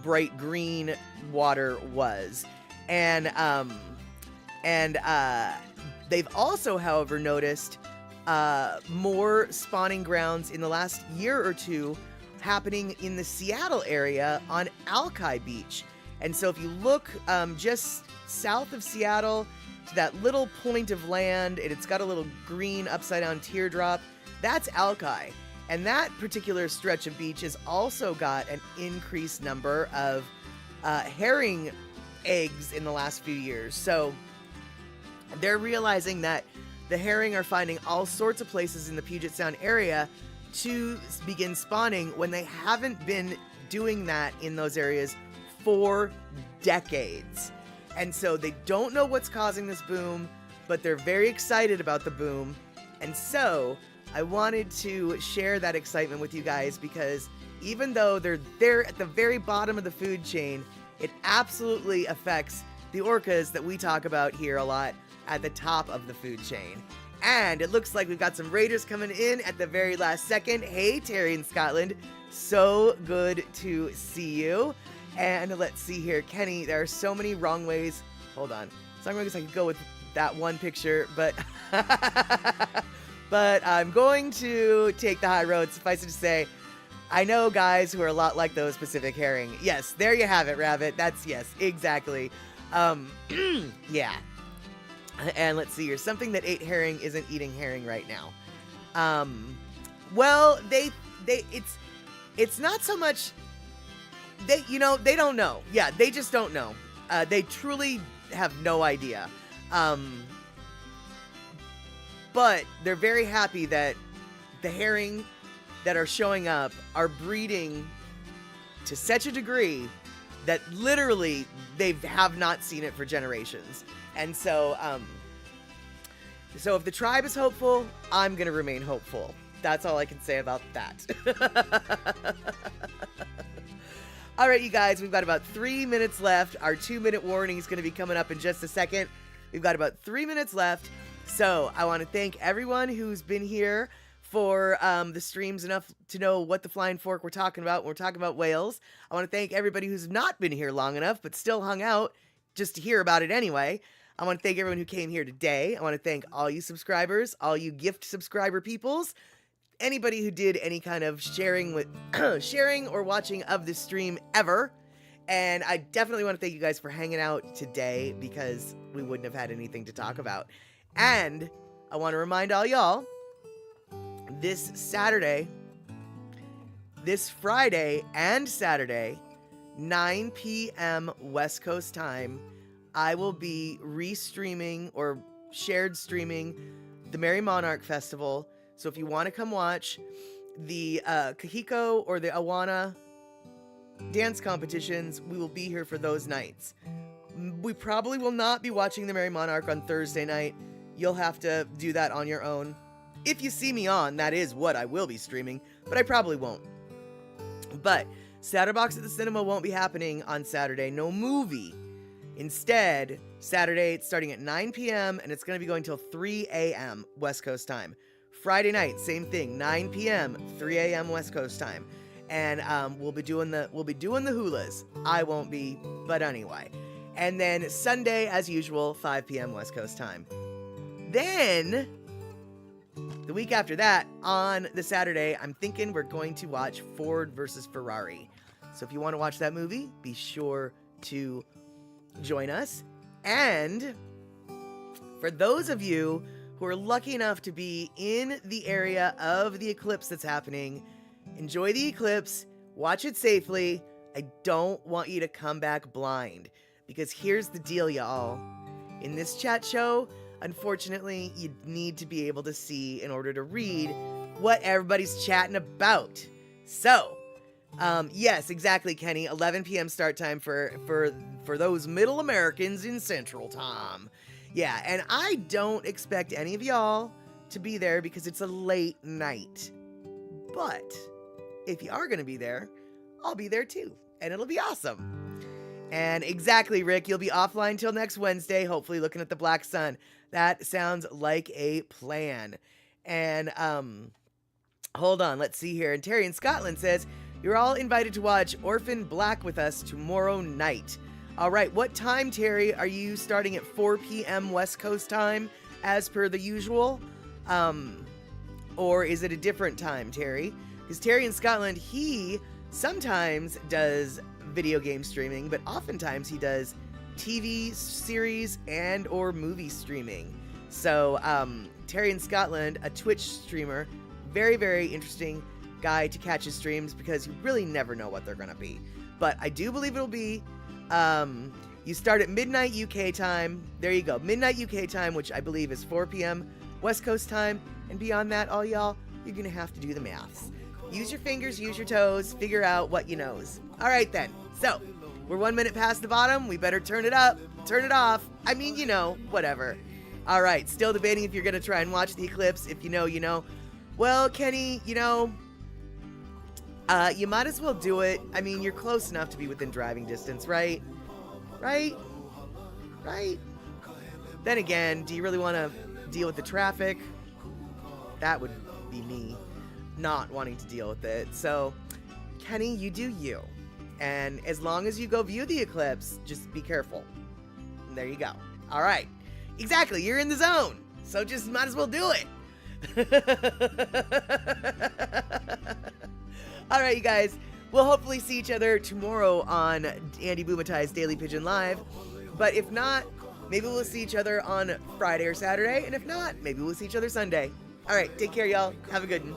bright green water was. And they've also, however, noticed more spawning grounds in the last year or two happening in the Seattle area on Alki Beach. And so if you look just south of Seattle to that little point of land, and it's got a little green upside down teardrop, that's Alki. And that particular stretch of beach has also got an increased number of herring eggs in the last few years. So they're realizing that the herring are finding all sorts of places in the Puget Sound area to begin spawning when they haven't been doing that in those areas for decades. And so they don't know what's causing this boom, but they're very excited about the boom. And so I wanted to share that excitement with you guys, because even though they're at the very bottom of the food chain, it absolutely affects the orcas that we talk about here a lot at the top of the food chain. And it looks like we've got some raiders coming in at the very last second. Hey, Terry in Scotland. So good to see you. And let's see here. Kenny, there are so many wrong ways. Hold on. So I could go with that one picture, but but I'm going to take the high road. Suffice it to say, I know guys who are a lot like those Pacific herring. Yes, there you have it, Rabbit. That's, yes, exactly. Yeah. And let's see here. Something that ate herring isn't eating herring right now. Well, it's not so much, they don't know. Yeah, they just don't know. They truly have no idea. But they're very happy that the herring that are showing up are breeding to such a degree that literally they have not seen it for generations. And so, so if the tribe is hopeful, I'm going to remain hopeful. That's all I can say about that. All right, you guys, we've got about 3 minutes left. Our 2-minute warning is going to be coming up in just a second. We've got about 3 minutes left. So I want to thank everyone who's been here for the streams enough to know what the Flying Fork we're talking about when we're talking about whales. I want to thank everybody who's not been here long enough but still hung out just to hear about it anyway. I want to thank everyone who came here today. I want to thank all you subscribers, all you gift subscriber peoples, anybody who did any kind of sharing or watching of this stream ever. And I definitely want to thank you guys for hanging out today because we wouldn't have had anything to talk about. And I want to remind all y'all, this Saturday, this Friday and Saturday, 9 p.m. West Coast time, I will be restreaming or shared streaming the Merry Monarch Festival. So if you want to come watch the Kahiko or the Awana dance competitions, we will be here for those nights. We probably will not be watching the Merry Monarch on Thursday night. You'll have to do that on your own. If you see me on, that is what I will be streaming, but I probably won't. But Satterbox at the Cinema won't be happening on Saturday. No movie. Instead, Saturday, it's starting at 9 p.m. and it's going to be going till 3 a.m. West Coast time. Friday night, same thing, 9 p.m., 3 a.m. West Coast time. And we'll be doing the hulas. I won't be, but anyway. And then Sunday, as usual, 5 p.m. West Coast time. Then, the week after that, on the Saturday, I'm thinking we're going to watch Ford versus Ferrari. So if you want to watch that movie, be sure to join us. And for those of you who are lucky enough to be in the area of the eclipse that's happening, enjoy the eclipse, watch it safely. I don't want you to come back blind, because here's the deal, y'all. In this chat show, unfortunately, you need to be able to see in order to read what everybody's chatting about. So, yes, exactly, Kenny. 11 p.m. start time for those middle Americans in Central Time. Yeah, and I don't expect any of y'all to be there because it's a late night. But if you are going to be there, I'll be there too, and it'll be awesome. And exactly, Rick, you'll be offline till next Wednesday, hopefully looking at the black sun. That sounds like a plan. And hold on, let's see here. And Terry in Scotland says, you're all invited to watch Orphan Black with us tomorrow night. All right, what time, Terry? Are you starting at 4 p.m. West Coast time, as per the usual? Or is it a different time, Terry? Because Terry in Scotland, he sometimes does video game streaming, but oftentimes he does TV series and or movie streaming. So, Terry in Scotland, a Twitch streamer, very, very interesting guy to catch his streams because you really never know what they're going to be. But I do believe it'll be, you start at midnight UK time. There you go. Midnight UK time, which I believe is 4 p.m. West Coast time. And beyond that, all y'all, you're going to have to do the maths. Use your fingers, use your toes, figure out what you knows. All right, then. So, we're 1 minute past the bottom. We better turn it up, turn it off. I mean, you know, whatever. All right, still debating if you're going to try and watch the eclipse. If you know, you know. Well, Kenny, you know, you might as well do it. I mean, you're close enough to be within driving distance, right? Right? Right? Then again, do you really want to deal with the traffic? That would be me not wanting to deal with it. So, Kenny, you do you. And as long as you go view the eclipse, just be careful. And there you go. All right. Exactly. You're in the zone. So just might as well do it. All right, you guys. We'll hopefully see each other tomorrow on Andy Boomatai's Daily Pigeon Live. But if not, maybe we'll see each other on Friday or Saturday. And if not, maybe we'll see each other Sunday. All right. Take care, y'all. Have a good one.